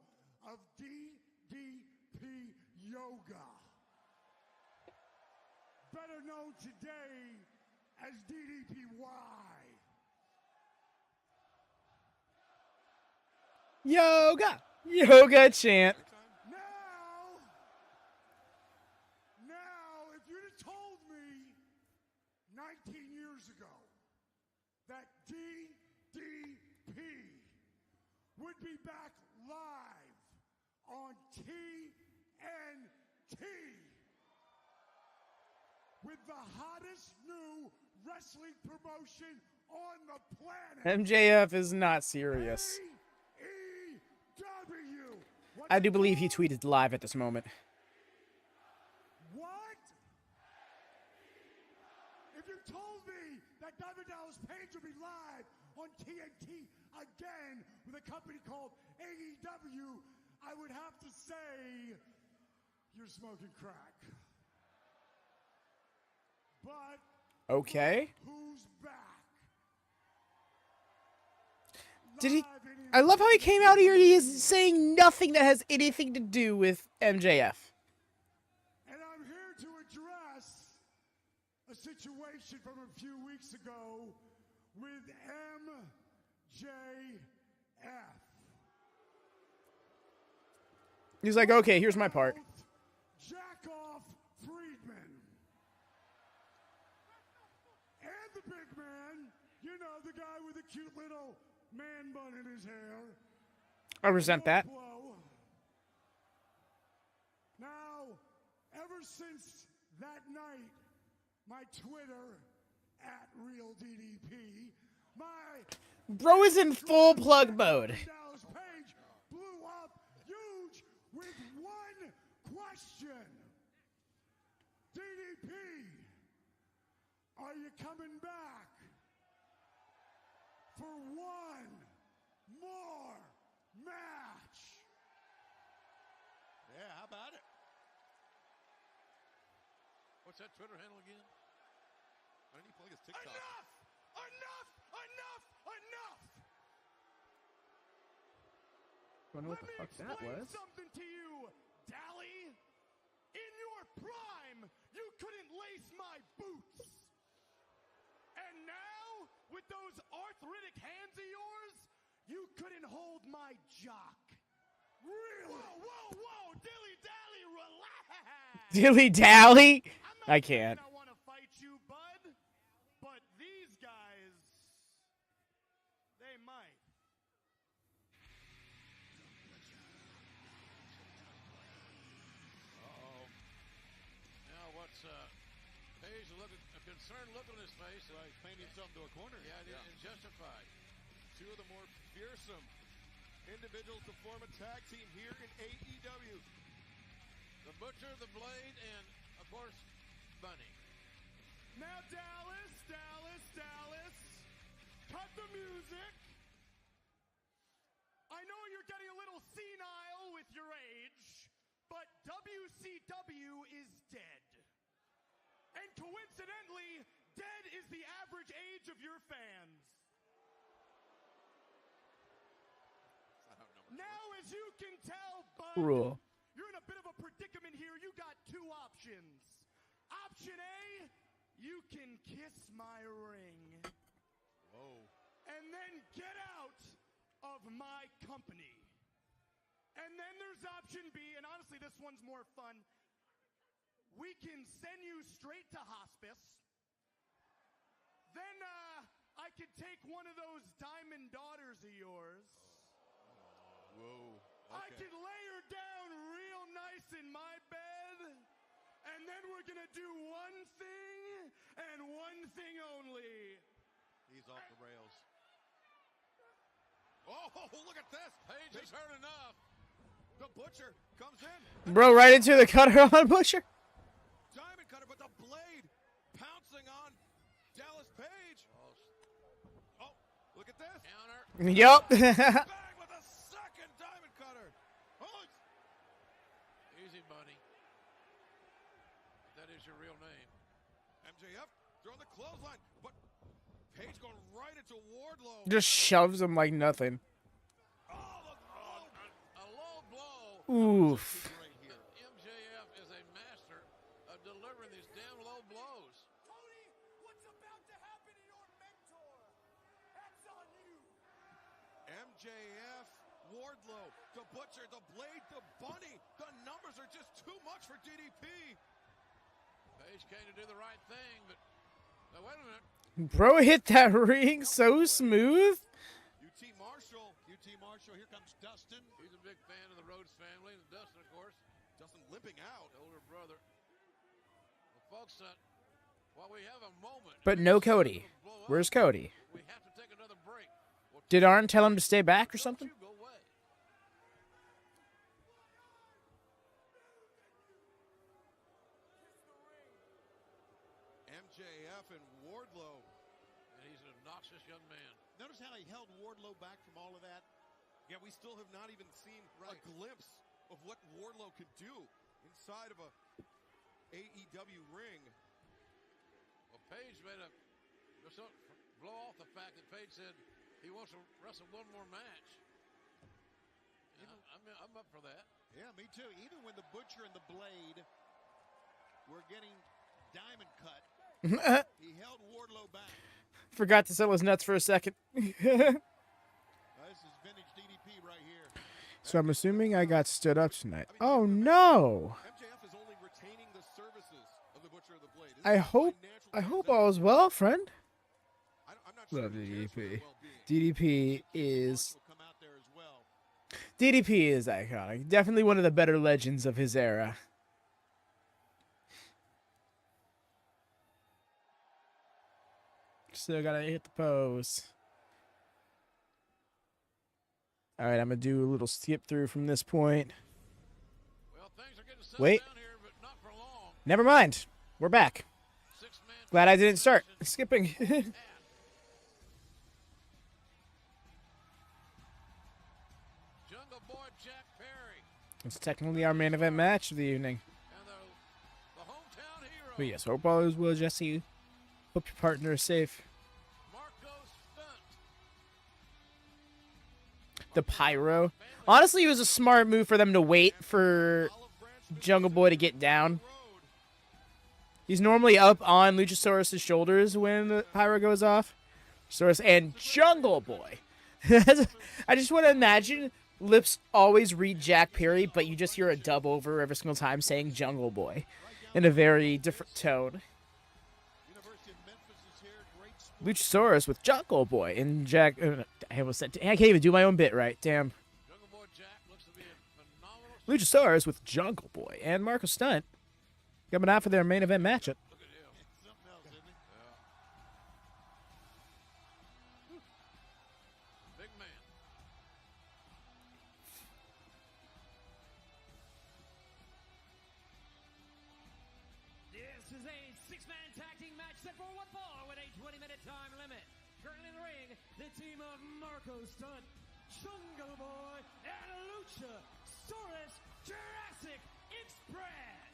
of DDP Yoga. Better known today as DDPY. Yoga chant. Now, if you'd have told me 19 years ago that DDP would be back live on TNT with the hottest new wrestling promotion on the planet. MJF is not serious. I do believe he tweeted live at this moment. What? If you told me that Diamond Dallas Page would be live on TNT again with a company called AEW, I would have to say you're smoking crack. But Okay. who's back? Did he? I love how he came out here. He is saying nothing that has anything to do with MJF. And I'm here to address a situation from a few weeks ago He's like, okay, here's my part. Jack off Friedman. And the big man, you know, the guy with the cute little man bun in his hair. I resent that. Now, ever since that night, my Twitter, @RealDDP, my Bro is in full plug mode. Dallas page blew up huge with one question. DDP, are you coming back for one more match? Yeah, how about it? What's that Twitter handle again? Why didn't he play his TikTok? Enough! Enough! Enough! Enough! I don't know what the fuck that was. Something to you, Dally. In your prime, you couldn't lace my boots. And now, with those arthritic hands of yours, you couldn't hold my jock. Really? Whoa, whoa, whoa! Dilly-dally, relax! Dilly-dally? I can't. I want to fight you, bud. But these guys, they might. Now what's Page looking a concerned look on his face? Right, painting himself to a corner. Yeah, and justified. Two of the more fearsome individuals to form a tag team here in AEW. The Butcher, the Blade, and of course, Bunny. Now Dallas, cut the music. I know you're getting a little senile with your age, but WCW is dead. And coincidentally, dead is the average age of your fans. Now, as you can tell, bud, Rule. you're in a bit of a predicament here. You got two options. Option A, you can kiss my ring. Whoa. And then get out of my company. And then there's option B, and honestly, this one's more fun. We can send you straight to hospice. Then I could take one of those diamond daughters of yours. Whoa. I could lay her down real nice in my bed, and then we're going to do one thing and one thing only. He's off the rails. Oh, look at this. Page has heard enough. The Butcher comes in. Bro, right into the cutter on Butcher. Diamond cutter, but the Blade pouncing on Dallas Page. Oh, look at this. Counter. Yup. Bang with a second diamond cutter. Oh, Easy, Bunny. That is your real name. MJF throwing the clothesline, but Page going right into Wardlow. Just shoves him like nothing. A low blow. Oof. MJF is a master of delivering these damn low blows. Cody, what's about to happen to your mentor? That's on you. MJF, Wardlow, the Butcher, the Blade, the Bunny. The numbers are just too much for DDP. Page came to do the right thing, but now wait a minute. Bro hit that ring so smooth. UT Marshall, here comes Dustin. He's a big fan of the Rhodes family, and Dustin, of course. Dustin limping out. The older brother. Well, folks, while we have a moment. But no Cody. Where's Cody? We have to take another break. Did Arn tell him to stay back or something? Go away. MJF and Wardlow. And he's an obnoxious young man. Notice how he held Wardlow back from all of that? Yeah, we still have not even seen a glimpse of what Wardlow could do inside of a AEW ring. Well, Page made a blow off the fact that Page said he wants to wrestle one more match. I'm up for that. Yeah, me too. Even when the Butcher and the Blade were getting diamond cut, he held Wardlow back. Forgot to sell his nuts for a second. This is vintage DDP right here. So I'm assuming I got stood up tonight. Oh no! MJF is only retaining the services of the Butcher of the Blade. I hope all is well, friend. I'm not sure Love who cares for their DDP. well-being. DDP is Will come out there as well. DDP is iconic. Definitely one of the better legends of his era. Still gotta hit the pose. All right, I'm gonna do a little skip through from this point. Well, things are getting settled Wait. down here, but not for long. Never mind. We're back. Six-man Glad I didn't start skipping. Jungle Boy Jack Perry It's technically our main event match of the evening. and the hometown hero. But yes, hope all is well, Jesse. Hope your partner is safe. Marco Stunt. The pyro. Honestly, it was a smart move for them to wait for Jungle Boy to get down. He's normally up on Luchasaurus' shoulders when the pyro goes off. Luchasaurus and Jungle Boy. I just want to imagine lips always read Jack Perry, but you just hear a dub over every single time saying Jungle Boy in a very different tone. University of Memphis is here. Great sport. Luchasaurus with Jungle Boy and Jack. I can't even do my own bit right. Damn. Jungle Boy Jack looks to be a phenomenal. Luchasaurus with Jungle Boy and Marco Stunt coming out for their main event matchup. Look at him. Something else, isn't it? Big man. This is a six-man tag team match set for one fall with a 20-minute time limit. Currently in the ring, the team of Marco Stunt, Jungle Boy, and Luchasaurus Jurassic Express.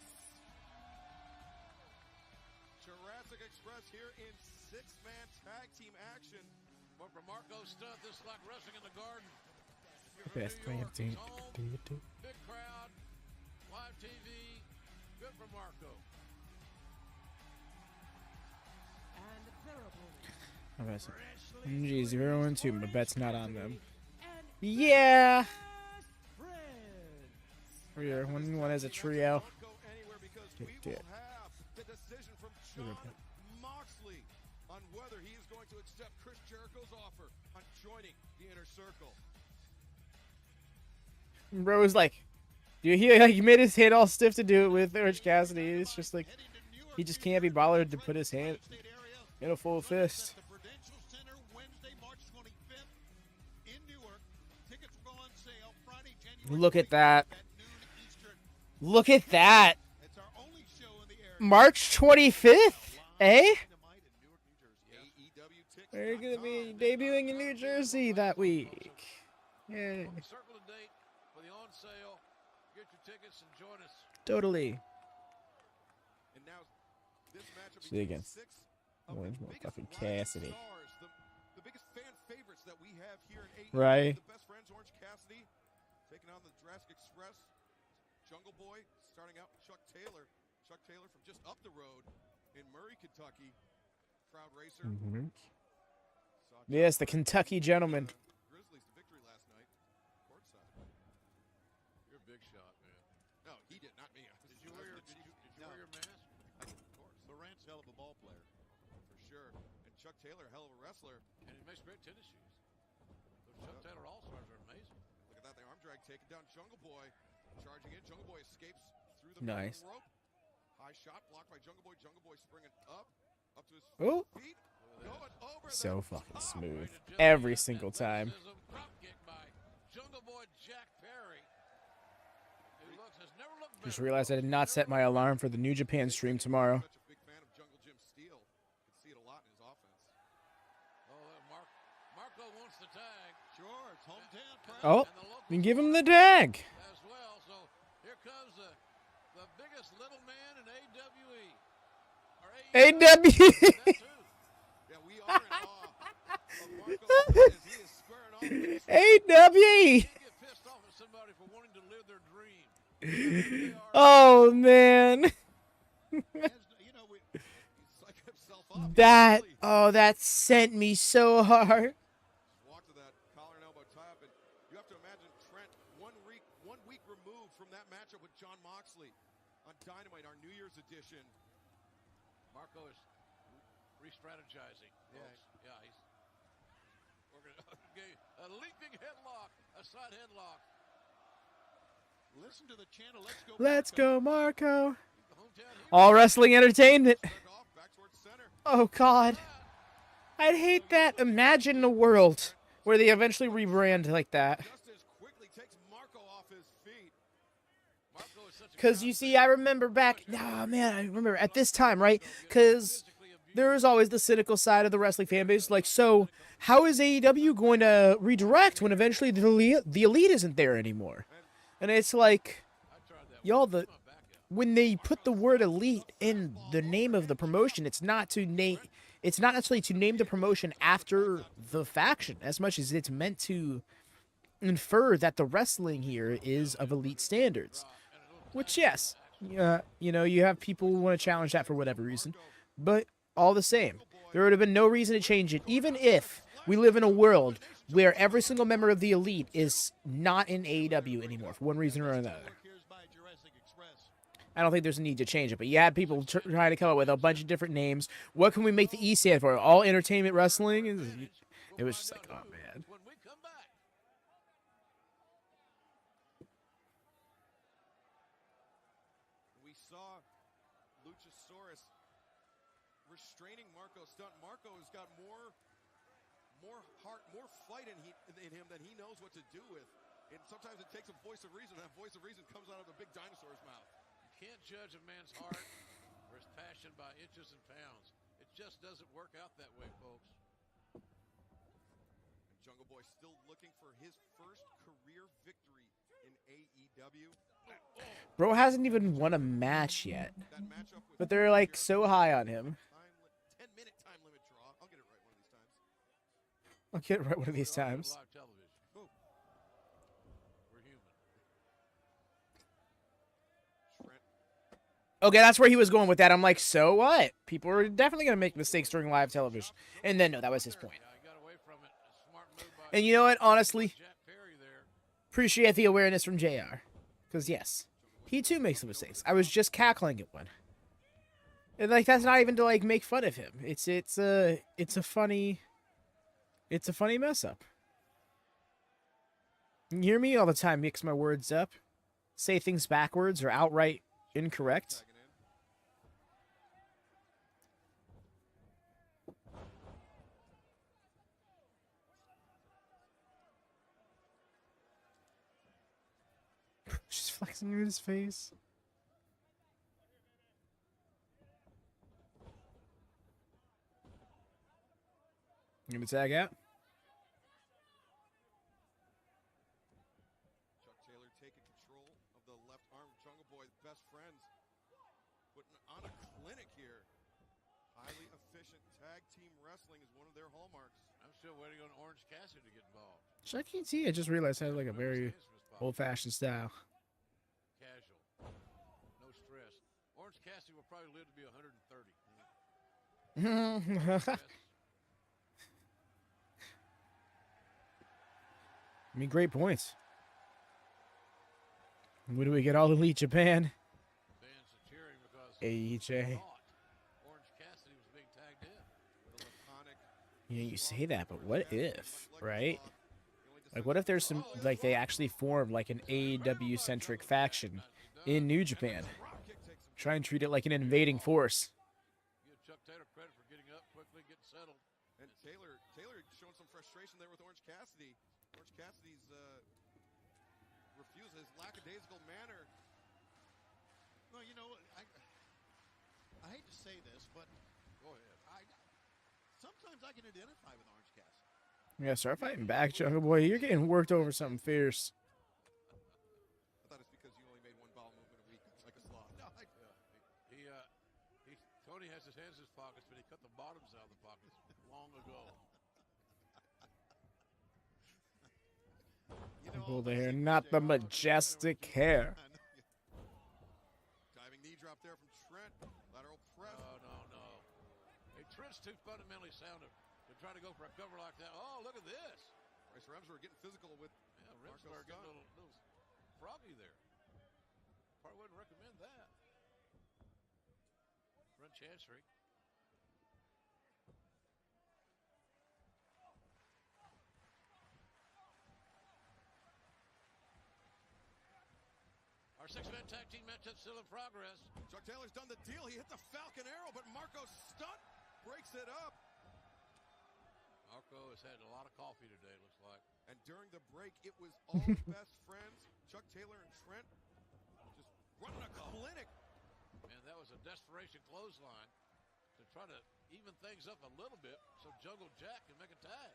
Jurassic Express here in six-man tag team action. But for Marco Stunt, this is like wrestling in the garden. Best New York, team. his home, big crowd, live TV. Good for Marco. And their opponent, Jeez, 0-2, my bet's not on them. Yeah. We are 1-1 as a trio. Don't go anywhere because we Dude. will have the decision from John Moxley on whether he is going to accept Chris Jericho's offer on joining the Inner Circle. Bro was like, dude, he made his hand all stiff to do it with Orange Cassidy. It's just like, he just can't be bothered to put his hand in a full fist. The Prudential Center, Wednesday, March 25th in Newark. Tickets will go on sale Friday, January Look at that. 28th at noon Eastern. Look at that. It's our only show in the area. March 25th, eh? Dynamite in Newark, New Jersey. They're going to be debuting in New Jersey that week. Yay. Circle the date for the on sale. Get your tickets and join us. Totally. And now this matchup See you between again. six of Orange the biggest motherfucking rising Cassidy. stars, the biggest fan favorites that we have here in AEW. Right. The best friends, Orange Cassidy, taking on the Jurassic Express. Jungle Boy starting out with Chuck Taylor. Chuck Taylor from just up the road in Murray, Kentucky. Crowd racer. Saw Yes, the Kentucky gentleman. Grizzlies to victory last night. Courtside. You're a big shot, man. No, he did, not me. Did you wear your mask? Of course. Morant's a hell of a ball player. For sure. And Chuck Taylor, hell of a wrestler. And he makes great tennis shoes. Those Chuck Taylor All-Stars are amazing. Look at that, the arm drag taking down Jungle Boy. Charging in, Jungle Boy escapes through the Nice. middle rope. High shot blocked by Jungle Boy. Jungle Boy springing up to his Oh. feet. Going over So the fucking top. smooth. Every single time. Athleticism, drop kick by Jungle Boy Jack Perry. Who has never looked Just better. realized I did not set my alarm for the New Japan stream tomorrow. Such a big fan of Jungle Jim Steele. Can see it a lot in his offense. Oh, Marco wants the tag. Sure, it's hometown crowd. Oh, And the local then give him the tag. as well. So here comes the biggest little man in AWE. Or AW. That too. Yeah, we are in awe of Marco as he is squaring off with his AW. You get pissed off at somebody for wanting to live their dream. Oh, man. As, you know, he psyched himself up. That, Really. oh, that sent me so hard. walk to that collar and elbow tie up, and you have to imagine Trent, one week removed from that matchup with Jon Moxley on Dynamite, our New Year's edition. Marco is re-strategizing. Yeah, he's a leaping headlock, a side headlock. Listen to the channel. Let's go, Marco. All wrestling entertainment. Oh, God. I'd hate that. Imagine a world where they eventually rebrand like that. Because, you see, I remember back... Oh, man, I remember at this time, right? Because there is always the cynical side of the wrestling fan base. Like, so, how is AEW going to redirect when eventually the Elite isn't there anymore? And it's like, y'all, when they put the word Elite in the name of the promotion, it's not necessarily to name the promotion after the faction, as much as it's meant to infer that the wrestling here is of elite standards. Which, yes, you know, you have people who want to challenge that for whatever reason. But all the same, there would have been no reason to change it, even if we live in a world where every single member of the Elite is not in AEW anymore for one reason or another. I don't think there's a need to change it, but you had people trying to come up with a bunch of different names. What can we make the E stand for? All Entertainment Wrestling? It was just like, oh, man. We saw Luchasaurus restraining Marco's stunt. Marco has got more heart, more fight in him than he knows what to do with. And sometimes it takes a voice of reason. That voice of reason comes out of a big dinosaur's mouth. You can't judge a man's heart or his passion by inches and pounds. It just doesn't work out that way, folks. And Jungle Boy still looking for his first career victory in AEW. Bro hasn't even won a match yet. But they're like so high on him. 10-minute time limit draw. I'll get it right one of these times. I'll get it right one of these times. Okay, that's where he was going with that. I'm like, so what? People are definitely going to make mistakes during live television. And then, no, that was his point. And you know what? Honestly, appreciate the awareness from JR. Because, yes, he too makes the mistakes. I was just cackling at one. And, like, that's not even to, like, make fun of him. It's a funny mess up. You hear me all the time mix my words up, say things backwards or outright incorrect. Just flexing in his face. You gonna tag out? Chuck Taylor taking control of the left arm. Jungle Boy's best friends putting on a clinic here. Highly efficient tag team wrestling is one of their hallmarks. I'm still waiting on Orange Cassidy to get involved. Chuck E.T. I just realized had like a very old-fashioned style. Casual. No stress. Orange Cassidy will probably live to be 130. I mean, great points. When do we get All Elite Japan? AEJ. You know, you say that, but what if, right? Like, what if there's some, like, they actually form, like, an AEW-centric faction in New Japan? Try and treat it like an invading force. Give Chuck Taylor credit for getting up quickly, getting settled. And Taylor showing some frustration there with Orange Cassidy. Orange Cassidy's refused his lackadaisical manner. Well, you know, I hate to say this, but go ahead. Sometimes I can identify with Orange Cassidy. Yeah, start fighting back, Jungle Boy. You're getting worked over something fierce. I thought it's because you only made one bowel movement a week. It's like a sloth. No, Tony has his hands in his pockets, but he cut the bottoms out of the pockets long ago. Pull the hair, not the majestic hair. Diving knee drop there from Trent. Lateral press. No. Hey, Trent's too fundamentally sound to try to go for a cover like that. Oh, look at this. Bryce Remsburg getting physical with Remsburg getting a little froggy there. Probably wouldn't recommend that. Front chancery. Our six-man tag team matchup still in progress. Chuck Taylor's done the deal. He hit the Falcon Arrow, but Marco's stunt breaks it up. Marco has had a lot of coffee today, looks like. And during the break, it was all the best friends, Chuck Taylor and Trent, just running a clinic. Man, that was a desperation clothesline to try to even things up a little bit so Jungle Jack can make a tag,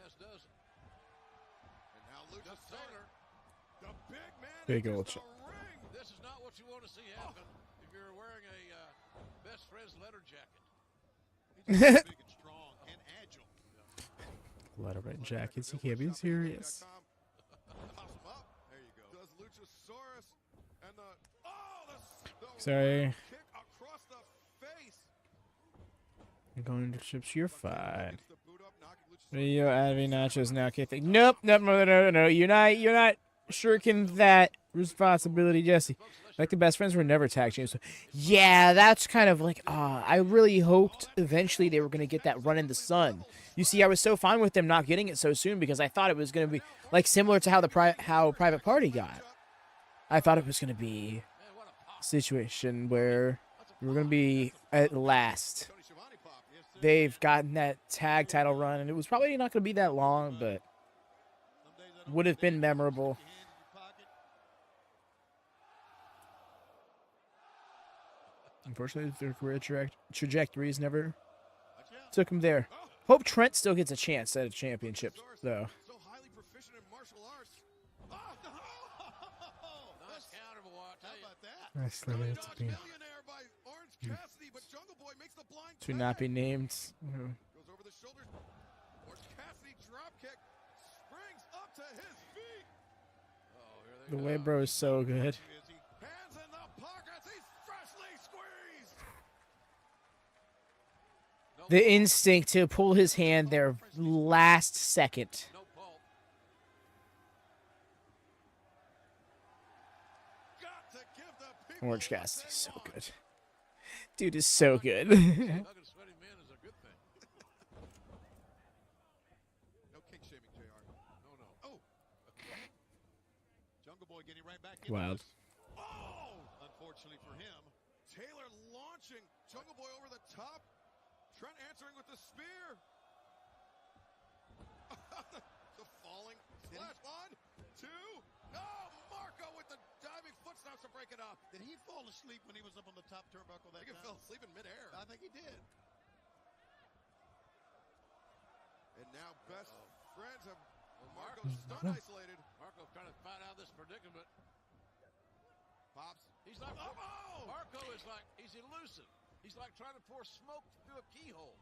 as does. And now Lucha Taylor, the big man, Big old the ring. This is not what you want to see happen if you're wearing a best friend's letter jacket. He's big and strong and agile. Letterman jackets. He can't be serious. Pops him up. There you go. Does Luchasaurus and the Sorry. kick across the face. I'm going to chips. You're fine. Yo, Advi Nachos now kicking. Nope, no. You're not shirking that responsibility, Jesse. Like the best friends were never tag teams. Yeah, that's kind of like, I really hoped eventually they were going to get that run in the sun. You see, I was so fine with them not getting it so soon because I thought it was going to be like similar to how Private Party got. I thought it was going to be a situation where we were going to be at last. They've gotten that tag title run, and it was probably not going to be that long, but would have been memorable. Unfortunately, their career trajectories never took them there. Hope Trent still gets a chance at a championship, though. So highly proficient in martial arts. Nice counter, boy, I'll tell you. How about that? Nice limit to be. Millionaire by Orange Cassidy, but Jungle Boy makes the blind To not be named. goes over the shoulders. Orange Cassidy drop kick springs up to his feet. Oh, here they The go. way bro is so good. Hands in the pockets. He's freshly squeezed. The instinct to pull his hand there last second. No pulp. Got to give the people Orange what Cassidy, they so want. good. Dude is so good. Hugging a sweaty man is a good thing. No kink shaming, JR. No. Oh. Jungle Boy getting right back into Wild. this. Oh! Unfortunately for him. Taylor launching Jungle Boy over the top. Trent answering with the spear. The falling slash. 1, 2. Oh, Marco with the diving foot stops to break it up. Did he fall asleep when he was up on the top turnbuckle I that think he time? fell asleep in midair. I think he did. And now best friends have Marco Marco- stun isolated. Marco trying to find out this predicament. Pops. He's like, Oh! Marco is like, he's elusive. He's like trying to pour smoke through a keyhole.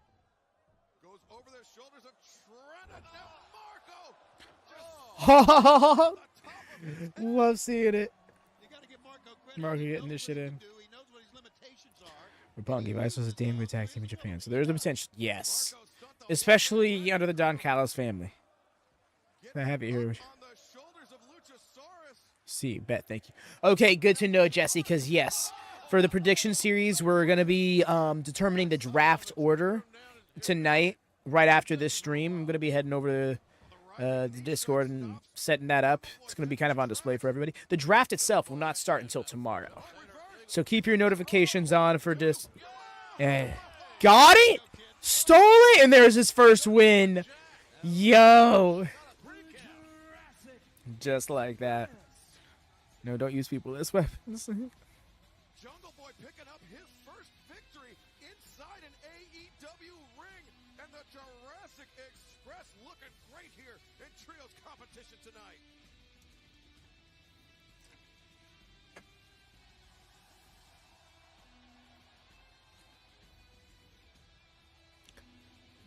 Goes over the shoulders of Trent. And now Marco. Love seeing it. You gotta give Marco credit. Marco He getting knows this shit what he in. can do. He knows what his limitations are. Roppongi Vice was a damn good tag team in Japan, so there's the potential. Yes. Especially under the Don Callis family. I have it here. On the shoulders of Luchasaurus. See, bet, thank you. Okay, good to know, Jesse, because yes, for the prediction series, we're going to be determining the draft order tonight, right after this stream. I'm going to be heading over to the Discord and setting that up. It's going to be kind of on display for everybody. The draft itself will not start until tomorrow. So keep your notifications on for this. Got it! Stole it! And there's his first win. Yo! Just like that. No, don't use people as weapons. Jungle Boy picking up his first victory inside an AEW ring. And the Jurassic Express looking great here in Trios competition tonight.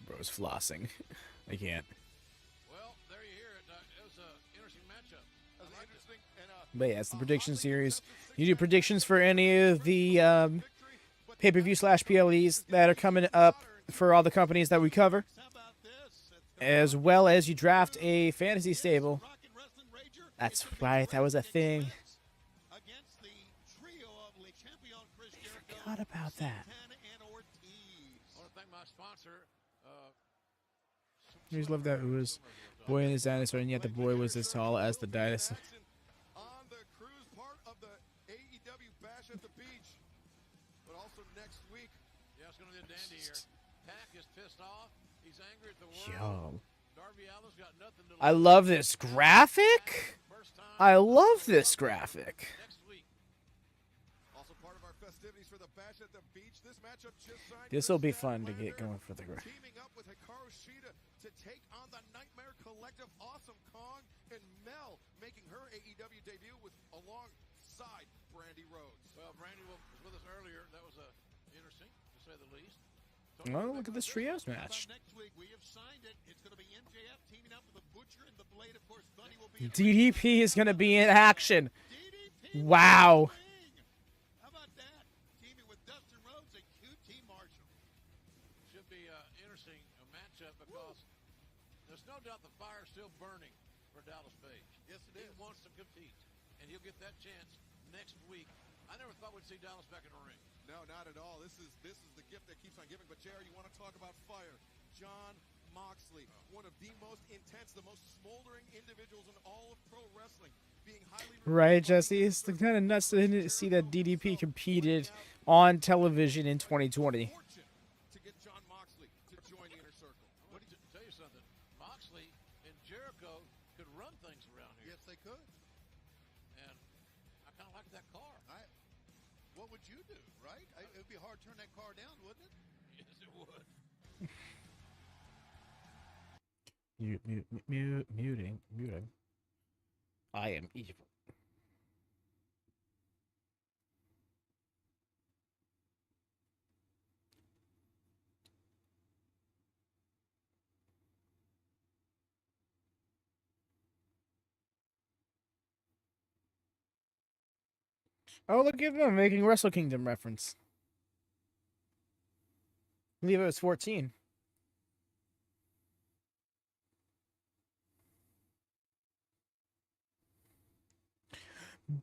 Bro's flossing. I can't. Well, there you hear it. It was an interesting matchup. That was interesting. And, But yeah, it's the prediction series. You do predictions for any of the pay-per-view / PLEs that are coming up for all the companies that we cover, as well as you draft a fantasy stable That's right. That was a thing. Against the trio of Le Champion Chris Jericho, Forgot about that. Santana, and Ortiz. I want to thank my sponsor. I just love that it was boy and his dinosaur, and yet the boy was as tall as the dinosaur. On the cruise part of the AEW Bash at the Beach, but also next week. Yeah, it's going to be a dandy here. Pac is pissed off. He's angry at the world. Yo. Darby Allin's got nothing to I love this graphic. I love this graphic. Also part of our festivities for the Bash at the Beach. This matchup just signed. This will be fun to get going for the graphic. Teaming up with Hikaru Shida to take on the Nightmare Collective, Awesome Kong, and Mel making her AEW debut with alongside Brandy Rhodes. Well, Brandy was with us earlier. That was interesting, to say the least. Oh, look at this trios match. Next week we have signed it. It's going to be MJF teaming up with the Butcher and the Blade. Of course, Bunny will be. DDP is going to be in action. Wow. How about that? Teaming with Dustin Rhodes and QT Marshall. Should be interesting matchup because there's no doubt the fire is still burning for Dallas Page. Yes, it is. He wants to compete, and he'll get that chance next week. I never thought we'd see Dallas back in the ring. No, not at all. This is the gift that keeps on giving. But Jerry, you want to talk about fire? John Moxley, one of the most intense, the most smoldering individuals in all of pro wrestling, being highly Right, Jesse. It's kind of nuts to see that DDP competed on television in 2020. to get John Moxley to join the Inner Circle. I want to tell you something. Moxley and Jericho could run things around here. Yes, they could. And I kind of like that car. What would you do, right? It would be hard to turn that car down, wouldn't it? Yes, it would. Muting. I am evil. Oh, look at them making Wrestle Kingdom reference. I believe it was 14.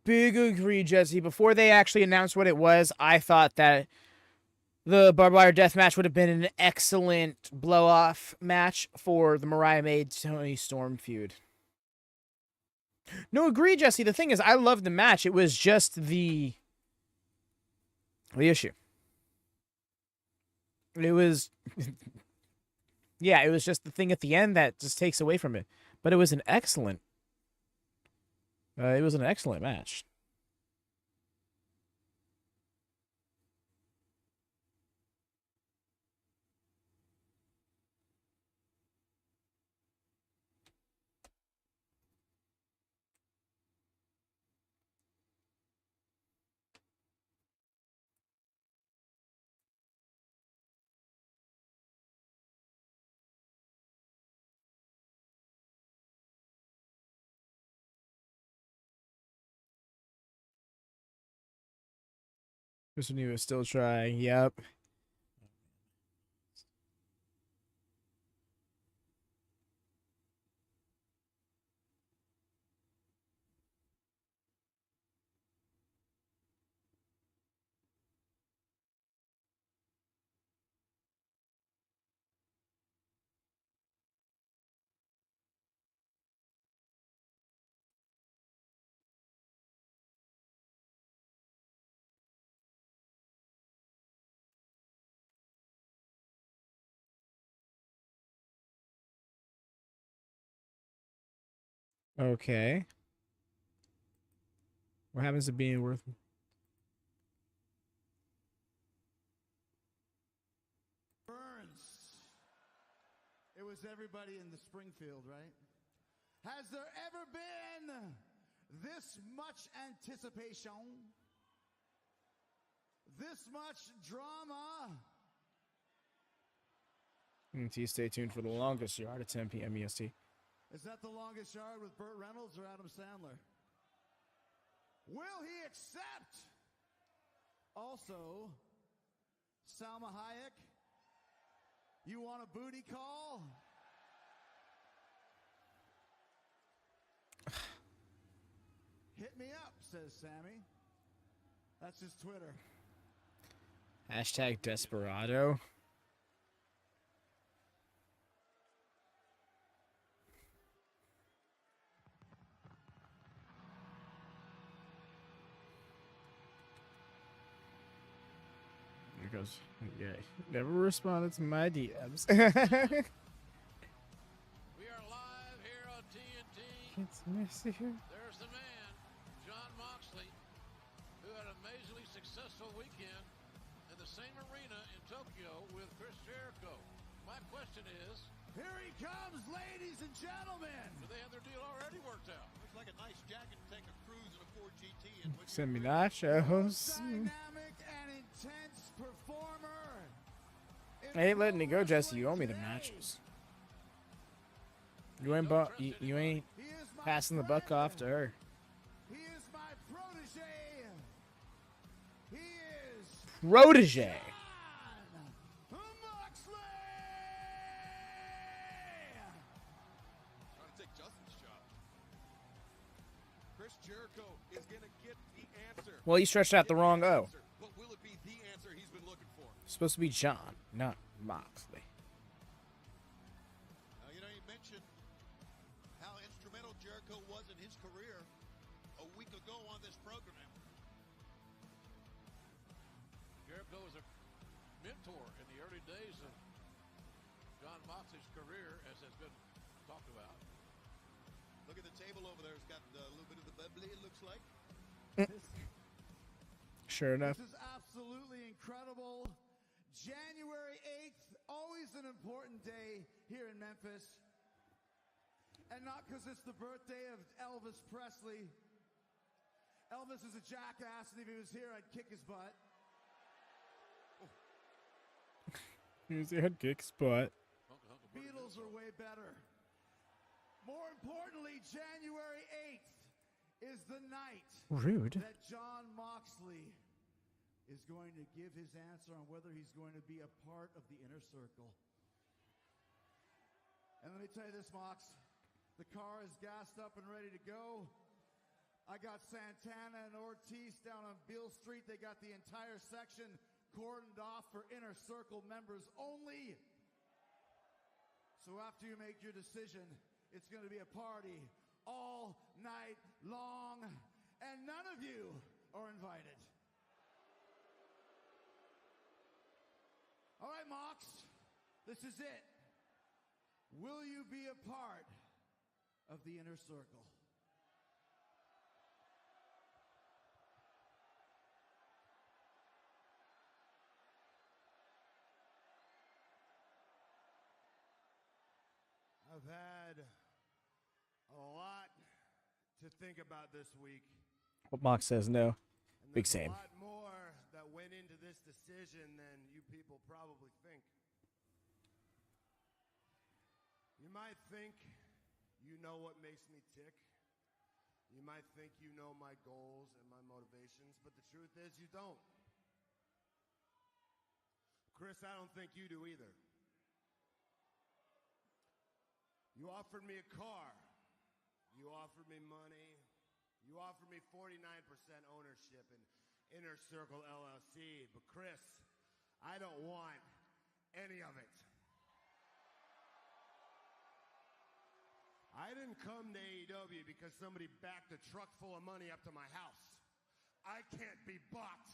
Big agree, Jesse. Before they actually announced what it was, I thought that the barbed wire death match would have been an excellent blow-off match for the Mariah May Tony Storm feud. No, agree, Jesse. The thing is, I loved the match. It was just the issue. It was, yeah, it was just the thing at the end that just takes away from it. But it was an excellent. It was an excellent match. This one he was still trying. Yep. Okay. What happens to being worth? Burns. It was everybody in the Springfield, right? Has there ever been this much anticipation? This much drama? Stay tuned for the longest yard at 10 p.m. EST. Is that the longest yard with Burt Reynolds or Adam Sandler? Will he accept? Also, Salma Hayek, you want a booty call? Hit me up, says Sammy. That's his Twitter. Hashtag Desperado. There goes. Yeah, never responded to my DMs. We are live here on TNT. It's messy here. There's the man, Jon Moxley, who had an amazingly successful weekend in the same arena in Tokyo with Chris Jericho. My question is, here he comes, ladies and gentlemen. do they have their deal already worked out? Looks like a nice jacket to take a cruise in a Ford GT. And Send me nachos. Dynamic and intense performer. I ain't letting it go, Jesse. You owe me the nachos. You ain't passing the buck off to her. He is my protege. He is Protege. Moxley. Trying to take Justin's job. Chris Jericho is going to get the answer. Well, you stretched out the wrong O. But will it be the answer he's been looking for? It's supposed to be John, not Moxley. You know, you mentioned how instrumental Jericho was in his career a week ago on this program. Jericho was a mentor in the early days of Jon Moxley's career, as has been talked about. Look at the table over there. It's got a little bit of the bubbly, it looks like. Sure enough. This is absolutely incredible. January 8th, always an important day here in Memphis. And not because it's the birthday of Elvis Presley. Elvis is a jackass, and if he was here, I'd kick his butt. Here's your head kick spot. Beatles are way better. More importantly, January 8th is the night Rude. that Jon Moxley is going to give his answer on whether he's going to be a part of the Inner Circle. And let me tell you this, Mox. The car is gassed up and ready to go. I got Santana and Ortiz down on Beale Street. They got the entire section cordoned off for Inner Circle members only. So after you make your decision, it's going to be a party all night long, and none of you are invited. All right, Mox, this is it. Will you be a part of the Inner Circle? I've had a lot to think about this week. Well, Mox says no. And Big there's same. a lot more that went into this decision than you people probably think. You might think you know what makes me tick. You might think you know my goals and my motivations, but the truth is you don't. Chris, I don't think you do either. You offered me a car. You offered me money. You offered me 49% ownership in Inner Circle LLC. But Chris, I don't want any of it. I didn't come to AEW because somebody backed a truck full of money up to my house. I can't be bought.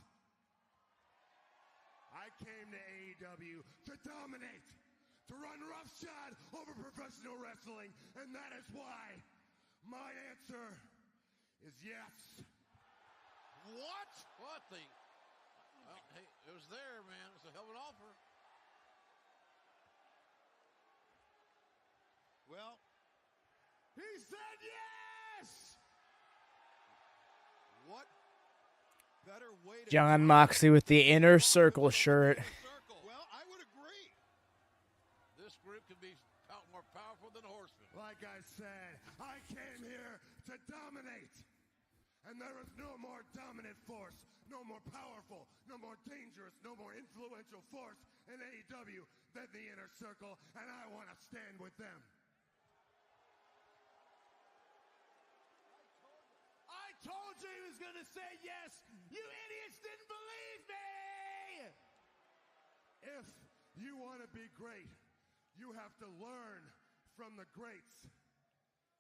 I came to AEW to dominate, to run roughshod over professional wrestling, and that is why my answer is yes. What? What the? Well, hey, it was there, man. It was a hell of an offer. Well, he said yes! What better way to Jon Moxley with the Inner Circle shirt. well, I would agree. This group could be more powerful than Horsemen. Like I said, I came here to dominate. And there is no more dominant force, no more powerful, no more dangerous, no more influential force in AEW than the Inner Circle, and I want to stand with them. I told you he was going to say yes. You idiots didn't believe me. If you want to be great, you have to learn from the greats.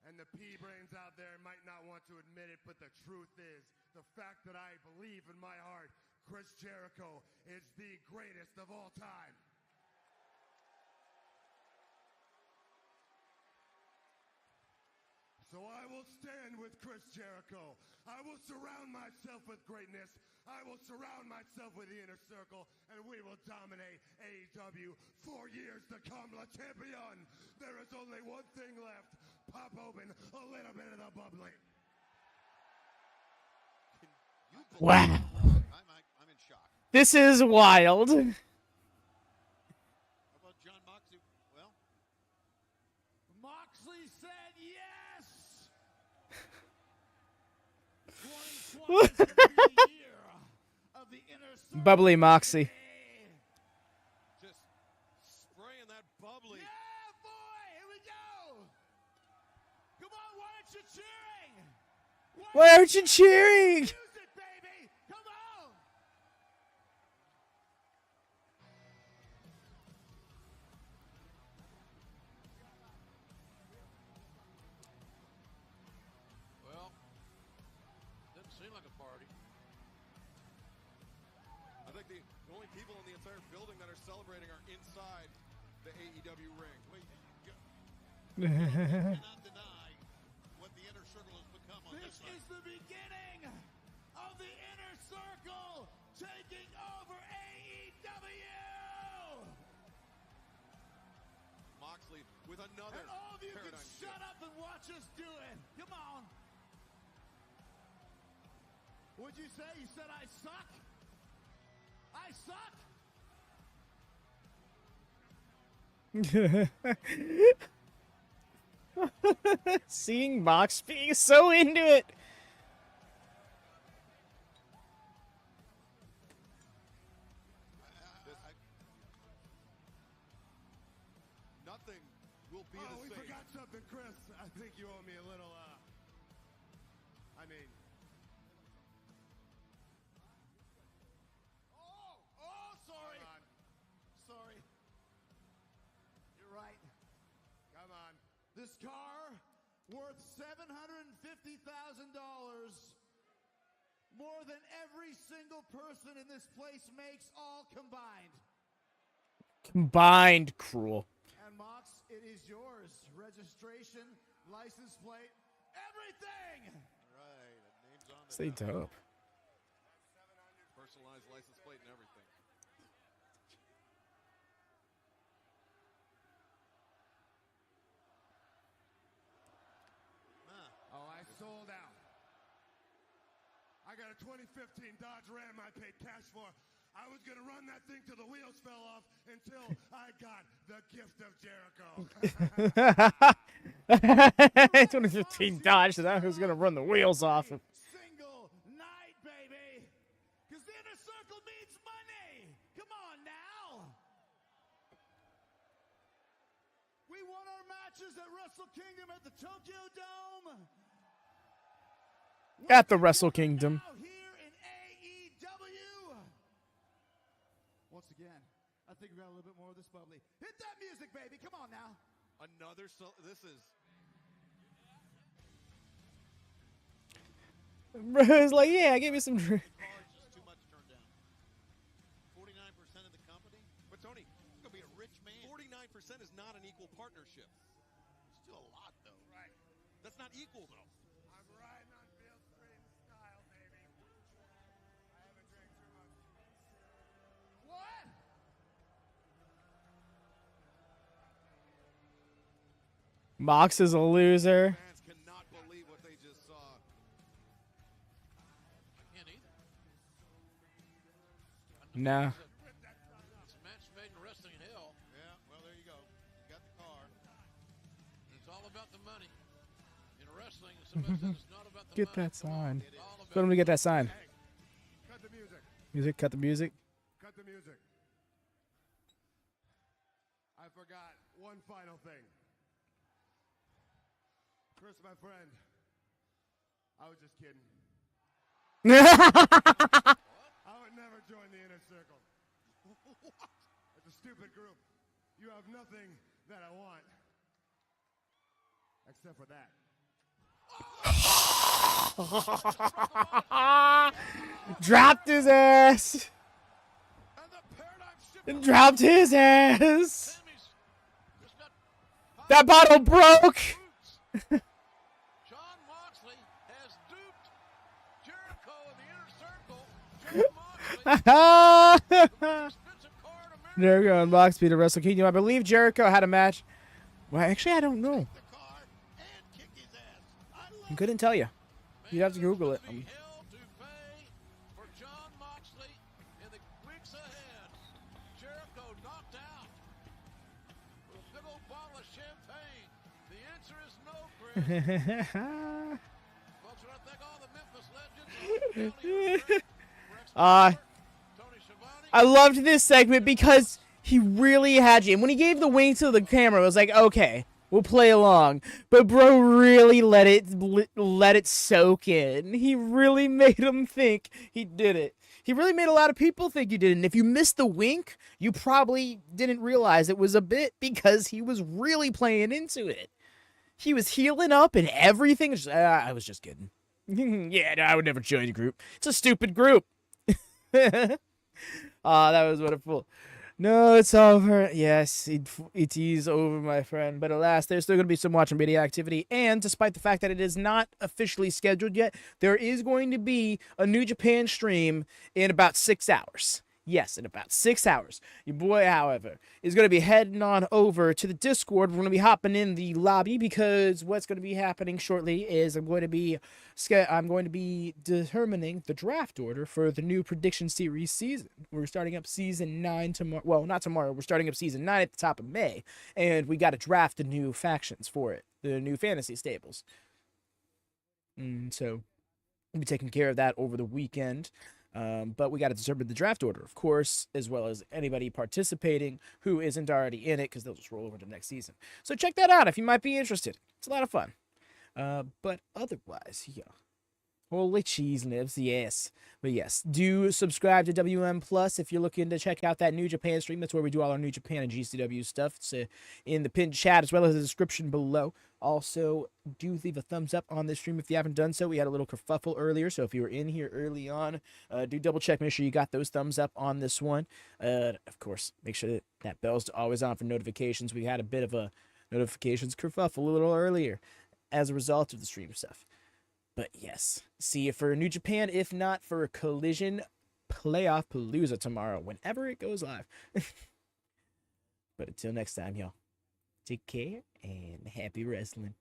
And the pea-brains out there might not want to admit it, but the truth is, the fact that I believe in my heart, Chris Jericho is the greatest of all time. So I will stand with Chris Jericho. I will surround myself with greatness. I will surround myself with the inner circle, and we will dominate AEW for years to come. La Champion, there is only one thing left. Pop open a little bit of the bubbly. Wow. I'm in shock. This is wild. How about John Moxley? Well, Moxley said yes. 2020 is gonna be the year of the inner circle. Bubbly Moxie. Just spraying that bubbly. Yeah, boy, here we go. Come on, why aren't you cheering? Why aren't you cheering? Use it, baby. Come on. Well, didn't seem like a party. I think the only people in the entire building that are celebrating are inside the AEW ring. Wait, cannot deny what the inner circle has become on This this is the beginning of the inner circle taking over AEW. Moxley with another And all of you can paradigm shut shift. up and watch us do it. Come on. What'd you say? You said I suck? I suck? Seeing Mox being so into it. Nothing will be Oh, the we same. forgot something, Chris. I think you owe me a little, Oh, sorry. Sorry. You're right. Come on. This car, worth $750,000, more than every single person in this place makes all combined. Combined cruel. And Mox, it is yours. Registration, license plate, everything. All right, name's on the Stay dope. Personalized license plate and everything. Oh, I sold out. I got a 2015 Dodge Ram I paid cash for. I was going to run that thing till the wheels fell off until I got the gift of Jericho. 2015 Dodge, so that was gonna run the wheels off. Single night, baby. Because the inner circle means money. Come on now. We won our matches at Wrestle Kingdom at the Tokyo Dome. At the Wrestle Kingdom. Now here in AEW. Once again, I think we got a little bit more of this bubbly. Hit that music, baby. Come on now. This is Bro's like, yeah, give me some drink. cars is too much turned down. 49% of the company. But Tony, you're gonna be a rich man. 49% is not an equal partnership. Still a lot, though. Right. That's not equal though. I'm riding on Bill Stream style, baby. I haven't drank too much. What? Mox is a loser. Fans cannot believe what they just saw. I can't either. No. It's a match made in wrestling in hell. Yeah, well, there you go. You got the car. It's all about the money. In wrestling, somebody says it's not about the Get money. that sign. It's all about Let me get that sign. Hey, cut the music. Music, cut the music. Cut the music. I forgot one final thing. Chris, my friend, I was just kidding. I would never join the inner circle. It's a stupid group. You have nothing that I want. Except for that. Dropped his ass. Dropped his ass. That bottle broke. John Moxley has duped Jericho in the inner circle. Jericho and Moxley to Wrestle Kingdom. I believe Jericho had a match. Well, actually, I don't know. I couldn't tell you. You'd have to Google it. I loved this segment because he really had you. And when he gave the wink to the camera, it was like, okay, we'll play along. But bro really let it soak in. He really made him think he did it. He really made a lot of people think he did it. And if you missed the wink, you probably didn't realize it was a bit because he was really playing into it. He was healing up and everything. I was just kidding. Yeah, no, I would never join the group. It's a stupid group. That was wonderful. No, it's over. Yes, it is over, my friend. But alas, there's still going to be some WatchaMania activity. And despite the fact that it is not officially scheduled yet, there is going to be a New Japan stream in about 6 hours. Yes, in about 6 hours. Your boy, however, is going to be heading on over to the Discord. We're going to be hopping in the lobby because what's going to be happening shortly is I'm going to be determining the draft order for the new Prediction Series season. We're starting up Season 9 tomorrow. Well, not tomorrow. We're starting up Season 9 at the top of May, and we got to draft the new factions for it, the new fantasy stables. So we'll be taking care of that over the weekend. But we got to determine the draft order, of course, as well as anybody participating who isn't already in it, because they'll just roll over to next season. So check that out if you might be interested. It's a lot of fun. But otherwise, yeah. Holy cheese nibs, yes. But yes, do subscribe to WM Plus if you're looking to check out that New Japan stream. That's where we do all our New Japan and GCW stuff. It's in the pinned chat as well as the description below. Also, do leave a thumbs up on this stream if you haven't done so. We had a little kerfuffle earlier, so if you were in here early on, do double check. Make sure you got those thumbs up on this one. Of course, make sure that bell's always on for notifications. We had a bit of a notifications kerfuffle a little earlier as a result of the stream stuff. But yes, see you for New Japan, if not for a Collision Playoff Palooza tomorrow, whenever it goes live. But until next time, y'all, take care and happy wrestling.